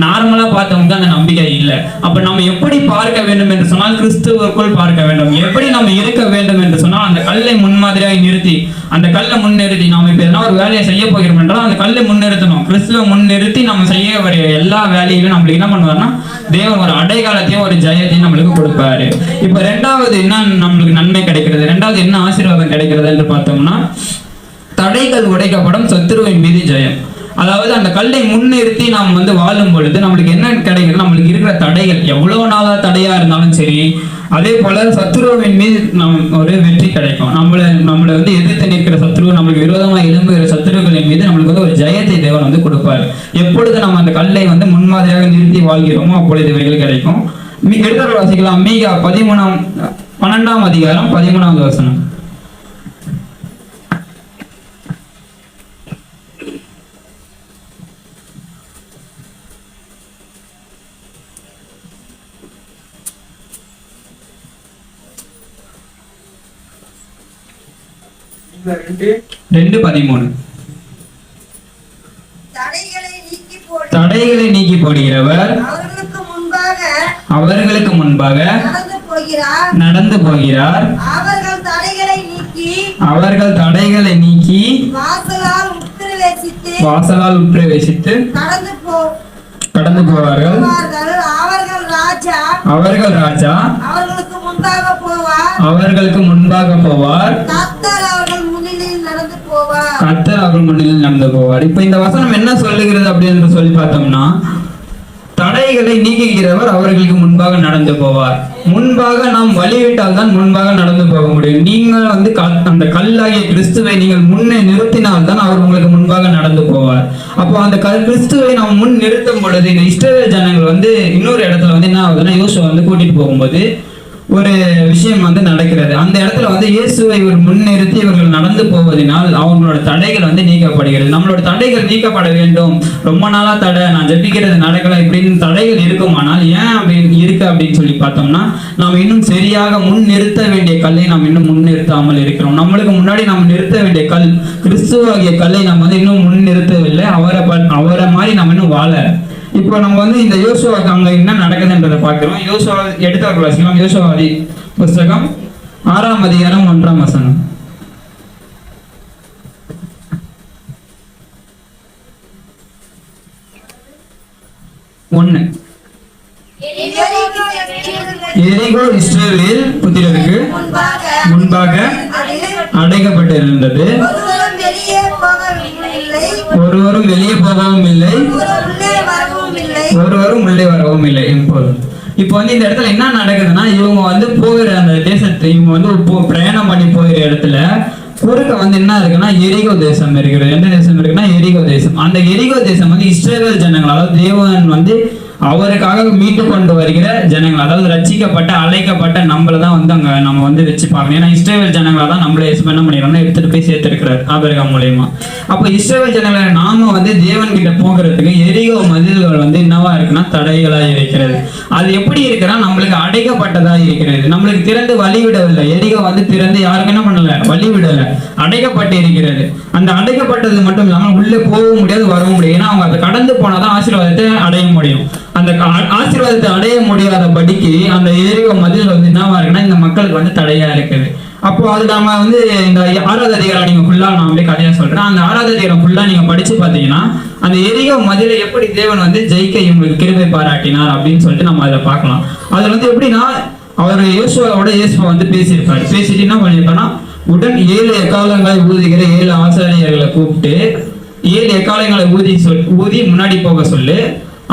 நார்மலா பார்த்தவங்களுக்கு அந்த நம்பிக்கை இல்லை. அப்ப நம்ம எப்படி பார்க்க வேண்டும் என்று சொன்னால் கிறிஸ்துவுக்குள் பார்க்க வேண்டும். எப்படி நம்ம இருக்க வேண்டும் என்று சொன்னால் அந்த கல்லை முன்மாதிரியாக நிறுத்தி, அந்த கல்லை முன்னிறுத்தி நாம இப்ப எதனா ஒரு வேலையை செய்ய போகிறோம் என்றால் அந்த கல்லை முன்னிறுத்தணும். கிறிஸ்துவை முன்னிறுத்தி நம்ம செய்ய வர எல்லா வேலையிலும் நம்மளுக்கு என்ன பண்ணுவார்னா தேவன் ஒரு அடைகாலத்தையும் ஒரு ஜெயத்தையும் நம்மளுக்கு கொடுப்பாரு. இப்ப 2வது என்ன நம்மளுக்கு நன்மை கிடைக்கிறது, 2வது என்ன ஆசீர்வாதம் கிடைக்கிறது என்று பார்த்தோம்னா, தடைகள் உடைக்கப்படும், சத்துருவின் மீது ஜெயம். அதாவது அந்த கல்லை முன்னிறுத்தி நாம் வந்து வாழும் பொழுது நம்மளுக்கு என்ன கிடைக்கிறது, நம்மளுக்கு இருக்கிற தடைகள் எவ்வளவு நாளா தடையா இருந்தாலும் சரி, அதே போல சத்துருவின் மீது ஒரு வெற்றி கிடைக்கும். நம்மளை வந்து எதிர்த்து நிற்கிற சத்துரு, நம்மளுக்கு விரோதமாக எழும்புகிற சத்துருக்களின் மீது நம்மளுக்கு வந்து ஒரு ஜெயத்தை தேவன் வந்து கொடுப்பாரு. எப்பொழுது நம்ம அந்த கல்லை வந்து முன்மாதிரியாக நிறுத்தி வாழ்கிறோமோ அப்பொழுது இவைகள் கிடைக்கும். எடுத்து வாசிக்கலாம். மீகா 12ஆம் அதிகாரம் 13வது வசனம். இந்த 2:13. தடைகளை நீக்கி போடு. தடைகளை நீக்கி போடுகிறவர் அவர்களுக்கு முன்பாக நடந்து போகிறார். அவர்கள் தடைகளை நீக்கி வாசலால் உட்பிரவேசித்து கடந்து போவார்கள். அவர்கள் ராஜா அவர்களுக்கு முன்பாக போவார். கர்த்தர் அவர்கள் முன்னிலையில் நடந்து போவார். இப்ப இந்த வசனம் என்ன சொல்லுகிறது அப்படின்னு சொல்லி பார்த்தோம்னா, தடைகளை நீக்குகிறவர் அவர்களுக்கு முன்பாக நடந்து போவார். முன்பாக நாம் வழிவிட்டால் தான் முன்பாக நடந்து போக முடியும். நீங்கள் வந்து அந்த கல்லாகிய கிறிஸ்துவை நீங்கள் முன்னே நிறுத்தினால் தான் அவர் உங்களுக்கு முன்பாக நடந்து போவார். அப்போ அந்த கிறிஸ்துவை நாம் முன் நிறுத்தும் பொழுது இந்த இஸ்ரவேல் ஜனங்கள் வந்து இன்னொரு இடத்துல வந்து என்ன ஆகுதுன்னா, யோசுவா வந்து கூட்டிட்டு போகும்போது ஒரு விஷயம் வந்து நடக்கிறது. அந்த இடத்துல வந்து இயேசுவை இவர் முன்னிறுத்தி இவர்கள் நடந்து போவதனால் அவங்களோட தடைகள் வந்து நீக்கப்படுகிறது. நம்மளோட தடைகள் நீக்கப்பட வேண்டும். ரொம்ப நாளா தடை, நான் ஜெபிக்கிறது நடக்கல இப்படின்னு தடைகள் இருக்குமானால் ஏன் அப்படி இருக்கு அப்படின்னு சொல்லி பார்த்தோம்னா, நாம் இன்னும் சரியாக முன் நிறுத்த வேண்டிய கல்லை நாம் இன்னும் முன் நிறுத்தாமல் இருக்கிறோம். நம்மளுக்கு முன்னாடி நாம் நிறுத்த வேண்டிய கல் கிறிஸ்துவாகிய கல்லை நம்ம வந்து இன்னும் முன் நிறுத்தவில்லை. அவரை மாதிரி நம்ம இன்னும் வாழ. இப்போ நம்ம வந்து இந்த யோசுவாக்கு அங்க என்ன நடக்குதுன்றதை பார்க்கிறோம். யோசுவா எடுத்தவர்கள் வாசிக்கலாம். யோசுவாதி புஸ்தகம் 6ஆம் அதிகாரம் 1ஆம் வசனம். எரிகோ இஸ்ரவேல் புத்திரருக்கு முன்பாக அடைக்கப்பட்டிருந்தது. ஒருவரும் வெளியே போகவும் இல்லை, ஒருவரும் உள்ளே வரவும் இல்லை. இப்போ வந்து இந்த இடத்துல என்ன நடக்குதுன்னா, இவங்க வந்து போகிற அந்த தேசத்தை இவங்க வந்து பிரயாணம் பண்ணி போகிற இடத்துல குறுக்க வந்து என்ன இருக்குன்னா எரிகோ தேசம் இருக்கிறது. எந்த தேசம் இருக்குன்னா எரிகோ தேசம். அந்த எரிகோ தேசம் வந்து இஸ்ரவேல் ஜனங்கள், அதாவது தேவன் வந்து அவருக்காக மீட்டு கொண்டு வருகிற ஜனங்கள், அதாவது ரட்சிக்கப்பட்ட அழைக்கப்பட்ட நம்மள தான் வந்து அங்க நம்ம வந்து வச்சு பார்க்கணும். ஏன்னா இஸ்ரவேல் ஜனங்களை தான் நம்மள என்ன பண்ணிடுறோம்னா எடுத்துட்டு போய் சேர்த்திருக்கிறார் ஆபிரகாம் மூலமா. அப்ப இஸ்ரவேல் ஜனங்களை நாம வந்து தேவன் கிட்ட போகிறதுக்கு எரிகோ மதில்கள் வந்து என்னவா இருக்குன்னா தடைகளா இருக்கிறது. அது எப்படி இருக்கிறா, நம்மளுக்கு அடைக்கப்பட்டதா இருக்கிறது. நம்மளுக்கு திறந்து வழி விடவில்லை. எரிகோ வந்து திறந்து யாருக்கு என்ன பண்ணல, வழி விடல, அடைக்கப்பட்டு இருக்கிறது. அந்த அடைக்கப்பட்டது மட்டும் இல்லாமல் உள்ளே போக முடியாது, வரவும் முடியாது. ஏன்னா அவங்க அதை கடந்து போனாதான் ஆசீர்வாதத்தை அடைய முடியும். அந்த ஆசீர்வாதத்தை அடைய முடியாத படிக்கு அந்த எரிகோ மதில் வந்து என்னவா இருக்குன்னா இந்த மக்களுக்கு வந்து தடையா இருக்குது. அப்போ அது நாம வந்து இந்த 6வது அதிகாரம் நீங்க ஃபுல்லா நான் அப்படியே கதையா சொல்றேன். அந்த 6வது அதிகாரம் ஃபுல்லா நீங்க படிச்சு பாத்தீங்கன்னா அந்த எரிகோ மதிலை எப்படி தேவன் வந்து ஜெயிக்க இவங்களுக்கு கிருபை பாராட்டினார் அப்படின்னு சொல்லிட்டு நம்ம அதை பார்க்கலாம். அதுல வந்து எப்படின்னா, அவர் யோசுவாவோட வந்து பேசியிருப்பாரு. பேசிட்டு என்ன பண்ணியிருப்பாருன்னா, உடன் 7 எக்காலங்களை ஊதுகிற 7 ஆசாரியர்களை கூப்பிட்டு 7 எக்காலங்களை ஊதி முன்னாடி போக சொல்லு.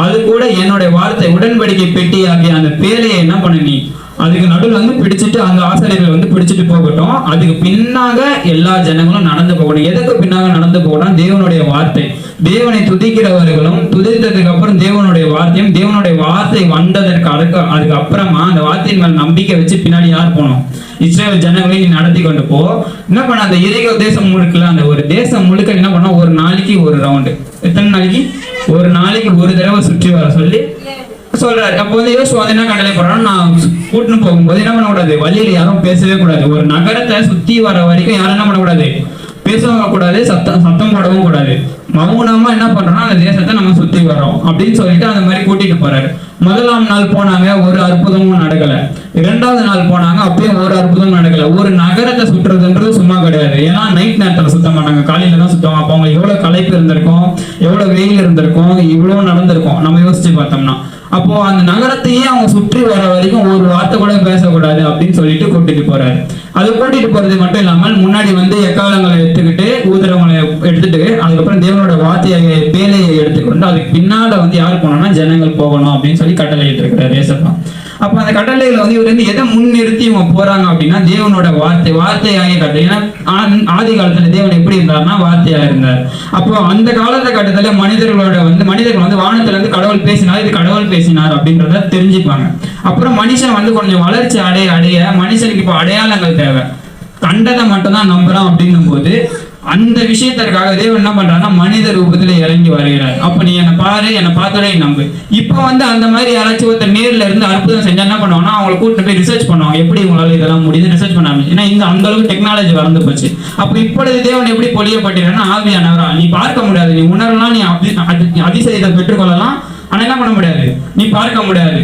அது கூட என்னுடைய வார்த்தை உடன்படிக்கை பெட்டி ஆகிய அந்த பேலையை என்ன பண்ண, நீ அதுக்கு நடுவில் வந்து பிடிச்சிட்டு அந்த ஆசிரியர்கள் வந்து பிடிச்சிட்டு போகட்டும். அதுக்கு பின்னாக எல்லா ஜனங்களும் நடந்து போகணும். எதுக்கு பின்னாக நடந்து போகணும்? தேவனுடைய வார்த்தை. தேவனை துதிக்கிறவர்களும் துதித்ததுக்கு அப்புறம் தேவனுடைய வார்த்தையும், தேவனுடைய வார்த்தை வந்ததற்கு அதுக்கு அப்புறமா அந்த வார்த்தையின் மேல் நம்பிக்கை வச்சு பின்னாடி யார் போனோம்? இஸ்ரேல் ஜனங்களை நீ நடத்தி கொண்டு போ. என்ன பண்ண, அந்த எரிகோ தேசம் முழுக்கல அந்த ஒரு தேசம் முழுக்க என்ன பண்ண, ஒரு நாளைக்கு ஒரு ரவுண்டு, எத்தனை நாளைக்கு, ஒரு நாளைக்கு ஒரு தடவை சுற்றி வர சொல்லி சொல்றாரு. அப்போ வந்து யோசுவா என்ன கட்டளை போடுறான்னு, நான் கூட்டின்னு போகும்போது என்ன பண்ணக்கூடாது, வழியில யாரும் பேசவே கூடாது. ஒரு நகரத்தை சுத்தி வர வரைக்கும் யாரும் என்ன பண்ணக்கூடாது, பேசவும் கூடாது, சத்தம் போடவும் கூடாது. மௌனமா என்ன பண்றோம்னா அந்த தேசத்தை நம்ம சுத்தி வரோம் அப்படின்னு சொல்லிட்டு அந்த மாதிரி கூட்டிட்டு போறாரு. முதலாம் நாள் போனாங்க, ஒரு அற்புதமும் நடக்கல. 2வது நாள் போனாங்க, அப்பயும் ஒரு அற்புதமும் நடக்கல. ஒரு நகரத்தை சுற்றுறதுன்றது சும்மா கிடையாது. ஏன்னா நைட் நேரத்துல சுத்த மாட்டாங்க, காலையில தான் சுத்தம். அப்போ அவங்க எவ்வளவு களைப்பு இருந்திருக்கும், எவ்வளவு வெயில் இருந்திருக்கும், இவ்வளவு நடந்திருக்கும் நம்ம யோசிச்சு பார்த்தோம்னா. அப்போ அந்த நகரத்தையே அவங்க சுற்றி வர வரைக்கும் ஒரு வார்த்தை கூட பேசக்கூடாது அப்படின்னு சொல்லிட்டு கூட்டிட்டு போறாரு. அது கூட்டிட்டு போறது மட்டும் இல்லாமல் முன்னாடி வந்து எக்காலங்களை எடுத்துக்கிட்டு ஊதுறவங்களை எடுத்துட்டு அதுக்கப்புறம் தேவனோட வார்த்தையை பேலையை எடுத்துக்கொண்டு அதுக்கு பின்னால வந்து யார் போனோம்னா ஜனங்கள் போகணும் அப்படின்னு சொல்லி கட்டளை இருக்கிறார் ஏசப்பா. அப்ப அந்த கட்டளையில வந்து இவர் வந்து எதை முன்னிறுத்தி இவங்க போறாங்க அப்படின்னா தேவனோட வார்த்தையாகிய கட்டளை. ஏன்னா ஆதி காலத்துல தேவன் எப்படி இருந்தாருன்னா வார்த்தையா இருந்தார். அப்போ அந்த காலகட்டத்துல மனிதர்கள் வந்து வானத்துல இருந்து கடவுள் பேசினார், இது கடவுள் பேசினார் அப்படின்றத தெரிஞ்சுப்பாங்க. அப்புறம் மனுஷன் வந்து கொஞ்சம் வளர்ச்சி அடைய மனுஷனுக்கு இப்போ அடையாளங்கள் தேவை. கண்டதை மட்டும் தான் நம்புறான் அப்படின்னும் போது அந்த விஷயத்திற்காக தேவன் என்ன பண்றாருன்னா மனித ரூபத்துல இறங்கி வருகிறார். அப்ப நீ என்னை பாரு, என்னை பார்த்தோட நம்பு. இப்ப வந்து அந்த மாதிரி யாராச்சும் ஒருத்தர் நேர்ல இருந்து அற்புதம் செஞ்சா என்ன பண்ணுவாங்கன்னா அவங்களை கூட்டு போய் ரிசர்ச் பண்ணுவாங்க, எப்படி உங்களால இதெல்லாம் முடியுது ரிசர்ச் பண்ண ஆரம்பிச்சு. ஏன்னா இந்த அந்த அளவுக்கு டெக்னாலஜி வளர்ந்து போச்சு. அப்ப இப்பொழுது தேவன் எப்படி பொழியப்பட்டிருக்காருன்னா ஆவியானவரா, நீ பார்க்க முடியாது, நீ உணரலாம், நீ அதிசயத்தை பெற்றுக்கொள்ளலாம், ஆனா என்ன பண்ண முடியாது, நீ பார்க்க முடியாது.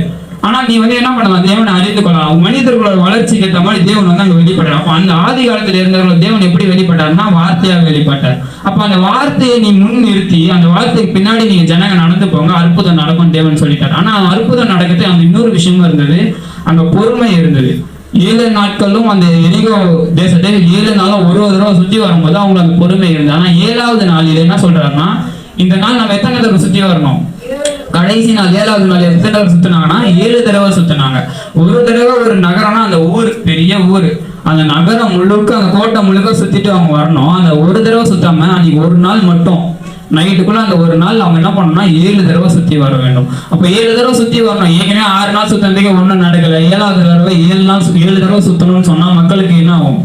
ஆனா நீ வந்து என்ன பண்ணலாம், தேவனை அறிந்து கொள்ளலாம். மனிதர்களோட வளர்ச்சிக்கு ஏற்ற மாதிரி தேவன் வந்து அங்க வெளிப்பட்டார். அப்ப அந்த ஆதி காலத்துல இருந்தவர்கள் தேவன் எப்படி வெளிப்பட்டார்னா வார்த்தையாக வெளிப்பட்டார். அப்ப அந்த வார்த்தையை நீ முன் நிறுத்தி அந்த வார்த்தைக்கு பின்னாடி நீங்க ஜனங்க நடந்து போங்க, அற்புதம் நடக்கும் தேவன் சொல்லிட்டார். ஆனா அற்புதம் நடக்கிறது அந்த இன்னொரு விஷயமும் இருந்தது, அங்க பொறுமை இருந்தது. 7 நாட்களும் அந்த எரிகோ தேசத்தை 7 நாளும் ஒரு தடவை சுத்தி வரும்போது அவங்களுக்கு அந்த பொறுமை இருந்தது. ஆனா 7வது நாள் இது என்ன சொல்றாருன்னா, இந்த நாள் நம்ம எத்தனை தடவை சுத்தி வரணும், கடைசி நாள் 7வது நாள் எத்தனை தடவை சுத்தினாங்கன்னா 7 தடவை சுத்தினாங்க. ஒரு தடவை ஒரு நகரம்னா அந்த ஊர் பெரிய ஊர், அந்த நகரம் முழுக்க அந்த கோட்டை முழுக்க சுத்திட்டு அவங்க வரணும். அந்த ஒரு தடவை சுத்தாம அன்னைக்கு ஒரு நாள் மட்டும் நைட்டுக்குள்ள அந்த ஒரு நாள் அவங்க என்ன பண்ணணும்னா 7 தடவை சுத்தி வர வேண்டும். அப்ப 7 தடவை சுத்தி வரணும். ஏற்கனவே 6 நாள் சுத்தறதுக்கு ஒன்றும் நடக்கல, 7வது தடவை 7 தடவை சுத்தணும்னு சொன்னா மக்களுக்கு என்ன ஆகும்?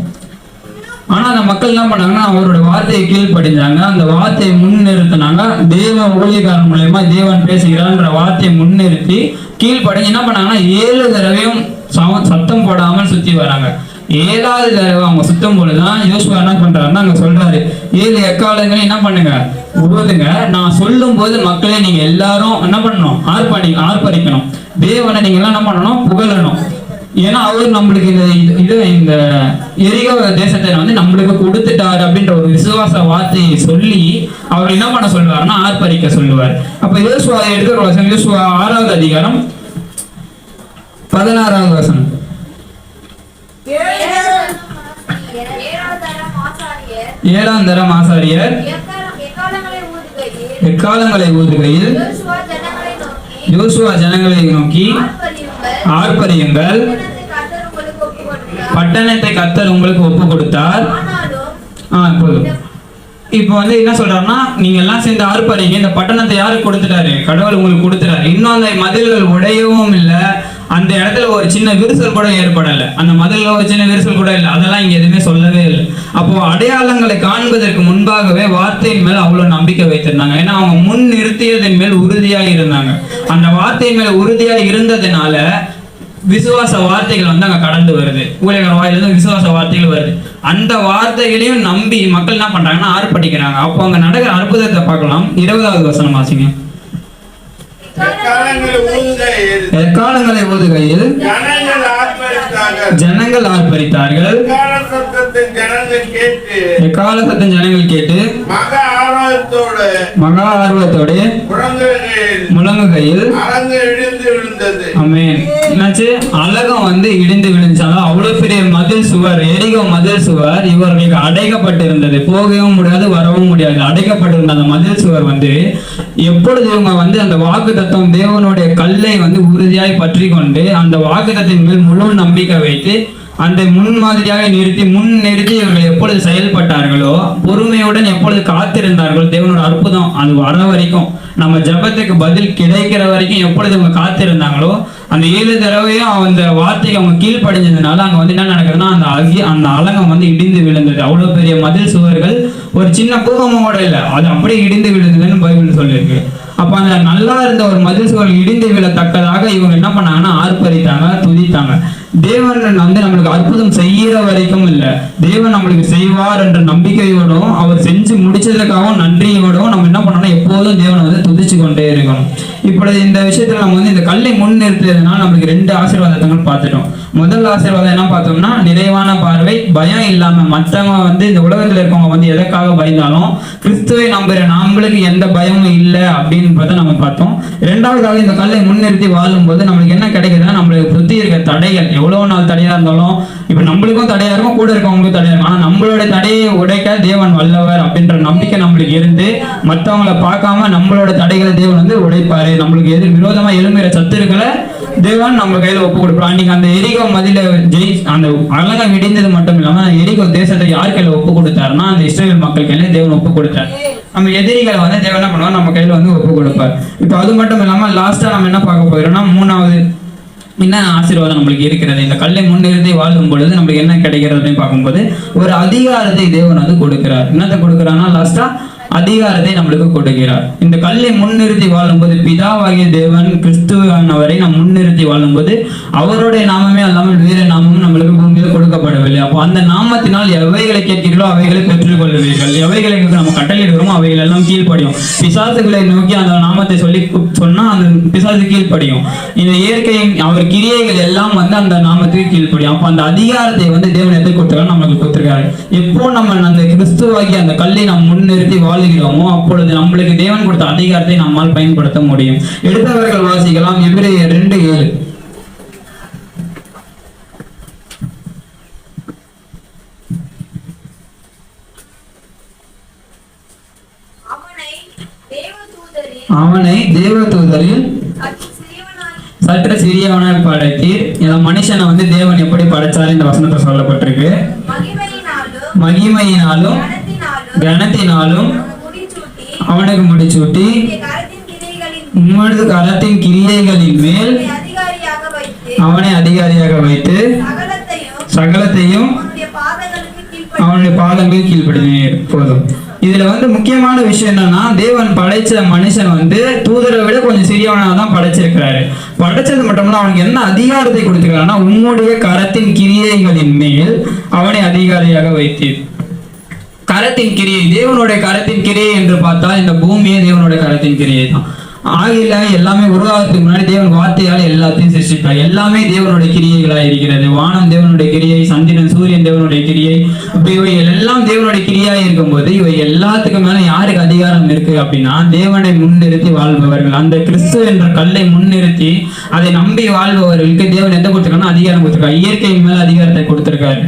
ஆனா அந்த மக்கள் என்ன பண்ணாங்கன்னா அவரோட வார்த்தையை கீழ்ப்படிஞ்சாங்க, அந்த வார்த்தையை முன்னிறுத்தினாங்க. தேவ ஊழியக்காரன் மூலயமா தேவன் பேசுகிறான்ற வார்த்தையை முன்னிறுத்தி கீழ்ப்படிஞ்சு என்ன பண்ணாங்கன்னா 7 தடவையும் சத்தம் போடாமல் சுத்தி வராங்க. 7வது தடவை அவங்க சுத்தம் போதுதான் யோசுவா என்ன பண்றாருன்னா அங்க சொல்றாரு, 7 எக்காலங்களையும் என்ன பண்ணுங்க, ஊதுங்க. நான் சொல்லும் போது மக்களே நீங்க எல்லாரும் என்ன பண்ணணும், ஆர்ப்பரிக்கணும். தேவனை நீங்க எல்லாம் என்ன பண்ணணும், புகழணும். ஏன்னா அவர் நம்மளுக்கு இந்த எரிகோ தேசத்தை வந்து நம்மளுக்கு கொடுத்துட்டாரு அப்படின்ற ஒரு விசுவாச வார்த்தையை சொல்லி அவர் என்ன பண்ண சொல்லுவாருன்னா ஆர்ப்பரிக்க சொல்லுவார். அப்ப யோசுவா எடுக்கிற வசனம் யோசுவா 6வது அதிகாரம் 16வது வசனம். ஏழாம் தரம் ஆசாரியர் எக்காலங்களை ஊதுகையில் யோசுவா ஜனங்களை நோக்கி ஆர்ப்பரியுங்கள், பட்டணத்தை கர்த்தர் உங்களுக்கு ஒப்பு கொடுத்தார். இப்போ வந்து என்ன சொல்றாருன்னா நீங்க எல்லாம் சேர்ந்து ஆர்ப்பரிங்க, இந்த பட்டணத்தை யாருக்கு கொடுத்துட்டாரு, கடவுள் உங்களுக்கு கொடுத்துட்டாரு. இன்னும் அந்த மதில்கள் உடையவும் இல்லை, அந்த இடத்துல ஒரு சின்ன விரிசல் கூட ஏற்படலை, அந்த மதில்ல ஒரு சின்ன விரிசல் கூட இல்லை, அதெல்லாம் இங்க எதுவுமே சொல்லவே இல்லை. அப்போ அடையாளங்களை காண்பதற்கு முன்பாகவே வார்த்தையின் மேல் அவ்வளவு நம்பிக்கை வைத்திருந்தாங்க. ஏன்னா அவங்க முன் நிறுத்தியதன் மேல் உறுதியாக இருந்தாங்க. அந்த வார்த்தையின் மேல உறுதியாக இருந்ததுனால விசுவாச வார்த்தைகள் வந்து அங்க கடந்து வருது, ஊழியர் வாயிலிருந்து விசுவாச வார்த்தைகள் வருது. அந்த வார்த்தைகளையும் நம்பி மக்கள் என்ன பண்றாங்கன்னா ஆர்ப்பரிக்கிறாங்க. அப்போ அங்க நடக்கிற அற்புதத்தை பார்க்கலாம். 20வது வசனம் வாசிங்க. எக்காலங்களை ஊதுகையில் ஜனங்கள் ஆர்ப்பரித்தார்கள். எக்கால சத்தம் ஜனங்கள் கேட்டு மகா ஆர்வத்தோடு முழங்குகையில் ஆமென். என்னாச்சு, அலகம் வந்து இடிந்து விழுந்தாலும் அவ்வளவு பெரிய மதில் சுவர், எரிகோ மதில் சுவர் இவர்களுக்கு அடைக்கப்பட்டிருந்தது, போகவும் முடியாது வரவும் முடியாது, அடைக்கப்பட்டிருந்த அந்த மதில் சுவர் வந்து எப்பொழுது இவங்க வந்து அந்த வாக்கு தத்துவம் தேவனுடைய கல்லை வந்து உறுதியாய் பற்றி கொண்டு அந்த வாக்குத்தத்தின் மேல் முழு நம்பிக்கை வைத்து அந்த முன்மாதிரியாக நிறுத்தி இவர்கள் எப்பொழுது செயல்பட்டார்களோ, பொறுமையுடன் எப்பொழுது காத்திருந்தார்களோ, தேவனோட அற்புதம் அது வர வரைக்கும், நம்ம ஜபத்துக்கு பதில் கிடைக்கிற வரைக்கும் எப்பொழுது இவங்க காத்திருந்தாங்களோ, அந்த 7 தடவையும் அந்த வார்த்தைக்கு அவங்க கீழ்ப்படிஞ்சதுனால அங்க வந்து என்ன நடக்குதுன்னா அந்த அலங்கம் வந்து இடிந்து விழுந்தது. அவ்வளவு பெரிய மதில் சுவர்கள் ஒரு சின்ன பூகமோட இல்லை, அது அப்படியே இடிந்து விழுந்ததுன்னு பைபிள் சொல்லியிருக்கு. அப்ப அந்த நல்லா இருந்த ஒரு மதில் சுவர் இடிந்து விழத்தக்கதாக இவங்க என்ன பண்ணாங்கன்னா ஆர்ப்பரித்தாங்க, துதித்தாங்க. தேவன் வந்து நம்மளுக்கு அற்புதம் செய்யற வரைக்கும் இல்ல, தேவன் நம்மளுக்கு செய்வார் என்ற நம்பிக்கையோடும் அவர் செஞ்சு முடிச்சதுக்காகவும் நன்றியோடும் நம்ம என்ன பண்ணணும், எப்போதும் தேவனை வந்து துதிச்சு கொண்டே இருக்கணும். இப்பொழுது இந்த விஷயத்துல நம்ம வந்து இந்த கல்லை முன் நிறுத்தியதுனால நம்மளுக்கு 2 ஆசீர்வாதங்கள் பார்த்துட்டோம். முதல் ஆசீர்வாதம் என்ன பார்த்தோம்னா நிறைவான பார்வை, பயம் இல்லாம மற்றவங்க வந்து இந்த உலகத்துல இருக்கவங்க வந்து எதற்காக பயந்தாலும் கிறிஸ்துவை நம்புற நம்மளுக்கு எந்த பயமும் இல்லை அப்படின்றத நம்ம பார்த்தோம். 2வதாக இந்த கல்லை முன்னிறுத்தி வாழும் போது நம்மளுக்கு என்ன கிடைக்குதுன்னா நம்மளுக்கு சுத்தி இருக்க தடைகள் எவ்வளவு நாள் தடையா இருந்தாலும் இப்ப நம்மளுக்கும் தடையா இருக்கும், கூட இருக்கவங்களுக்கும் தடையா இருக்கும், ஆனா நம்மளோட தடையை உடைக்க தேவன் வல்லவர் அப்படின்ற நம்பிக்கை நம்மளுக்கு இருந்து மற்றவங்களை பார்க்காம நம்மளோட தடைகளை தேவன் வந்து உடைப்பாரு. நம்மளுக்கு விரோதமா எழும்புகிற சத்துருக்களை தேவன் நம்ம கையில ஒப்பு கொடுப்பார். அன்னைக்கு அந்த எரிகோ மதில அந்த அலங்கம் இடிந்தது மட்டும் இல்லாம எரிகோ தேசத்தை யார் கையில ஒப்பு கொடுத்தாருன்னா அந்த இஸ்ரேல் மக்கள் கையில தேவன் ஒப்பு கொடுத்தார். நம்ம எதிரிகளை வந்து தேவன் என்ன பண்ணுவார், நம்ம கையில வந்து ஒப்பு கொடுப்பார். இப்போ அது மட்டும் இல்லாம லாஸ்டா நம்ம என்ன பார்க்க போகிறோம்னா என்ன ஆசீர்வாதம் நம்மளுக்கு இருக்கிறது. இந்த கல்லை முன்னிறுத்தி வாழும் பொழுது நம்மளுக்கு என்ன கிடைக்கிறது அப்படின்னு பார்க்கும்போது ஒரு அதிகாரத்தை தேவன் வந்து கொடுக்கிறார். என்னத்தை கொடுக்கிறான்னா லாஸ்டா அதிகாரத்தை நம்மளுக்கு கொடுக்கிறார். இந்த கல்லை முன்னிறுத்தி வாழும்போது பிதாவாகிய தேவன் கிறிஸ்துவானவரை நாம் முன்னிறுத்தி வாழும்போது அவருடைய நாமமே அல்லாமல் வேறு நாமமும் நம்மளுக்கு பூமியில் கொடுக்கப்படவில்லை. அப்போ அந்த நாமத்தினால் எவைகளை கேட்கிறீர்களோ அவைகளை பெற்றுக்கொள்வீர்கள். எவைகளை நம்ம கட்டளையிடுகிறோமோ அவைகள் எல்லாம் கீழ்ப்படியும். பிசாசுகளை நோக்கி அந்த நாமத்தை சொன்னா அந்த பிசாசு கீழ்ப்படியும். இந்த இயற்கையின் அவர் கிரியைகள் எல்லாம் வந்து அந்த நாமத்துக்கு கீழ்ப்படியும். அப்போ அந்த அதிகாரத்தை வந்து தேவன் எதை கொடுத்திருக்காரு, நம்மளுக்கு கொடுத்திருக்காரு. எப்போ நம்ம அந்த கிறிஸ்துவாகி அந்த கல்லை நாம் முன்னிறுத்தி வாழ்கிறோமோ அப்பொழுது நம்மளுக்கு தேவன் கொடுத்த அதிகாரத்தை நம்மால் பயன்படுத்த முடியும். எடுத்தவர்கள் வாசிக்கலாம் எபிரேயர் 2:7. அவனை தேவதூதரில் சற்று சிறியவனால் படைத்தீர். மனுஷனை வந்து தேவன் எப்படி படைச்சாரு இந்த வசனத்தை சொல்லப்பட்டிருக்கு. மகிமையினாலும் கனத்தினாலும் அவனுக்கு முடிச்சூட்டி உமது கரத்தின் கிரியைகளின் மேல் அவனை அதிகாரியாக வைத்து சகலத்தையும் அவனுடைய பாதங்கள் கீழ்ப்படினீர். போதும். இதுல வந்து முக்கியமான விஷயம் என்னன்னா தேவன் படைச்ச மனுஷன் வந்து தூதரை விட கொஞ்சம் சிறியவனாக தான் படைச்சிருக்கிறாரு. படைச்சது மட்டும் இல்ல அவனுக்கு என்ன அதிகாரத்தை கொடுத்திருக்காருன்னா உம்முடைய கரத்தின் கிரியைகளின் மேல் அவனை அதிகாரியாக வைத்தீர். கரத்தின் கிரியை, தேவனுடைய கரத்தின் கிரியை என்று பார்த்தால் இந்த பூமியே தேவனுடைய கரத்தின் கிரியை தான். ஆகில எல்லாமே உருவாகிறதுக்கு முன்னாடி தேவன் வார்த்தையால் எல்லாத்தையும் சிருஷ்டித்தார். எல்லாமே தேவனுடைய கிரியைகளாக இருக்கிறது. வானம் தேவனுடைய கிரியை, சந்திரன் சூரியன் தேவனுடைய கிரியை, இவை எல்லாம் தேவனுடைய கிரியாக இருக்கும்போது இவை எல்லாத்துக்கும் மேல யாருக்கு அதிகாரம் இருக்கு அப்படின்னா தேவனை முன்னிறுத்தி வாழ்பவர்கள். அந்த கிறிஸ்து என்ற கல்லை முன்னிறுத்தி அதை நம்பி வாழ்பவர்களுக்கு தேவன் எந்த கொடுத்திருக்காருன்னா அதிகாரம் கொடுத்திருக்காரு. இயற்கையின் மேல அதிகாரத்தை கொடுத்திருக்காரு.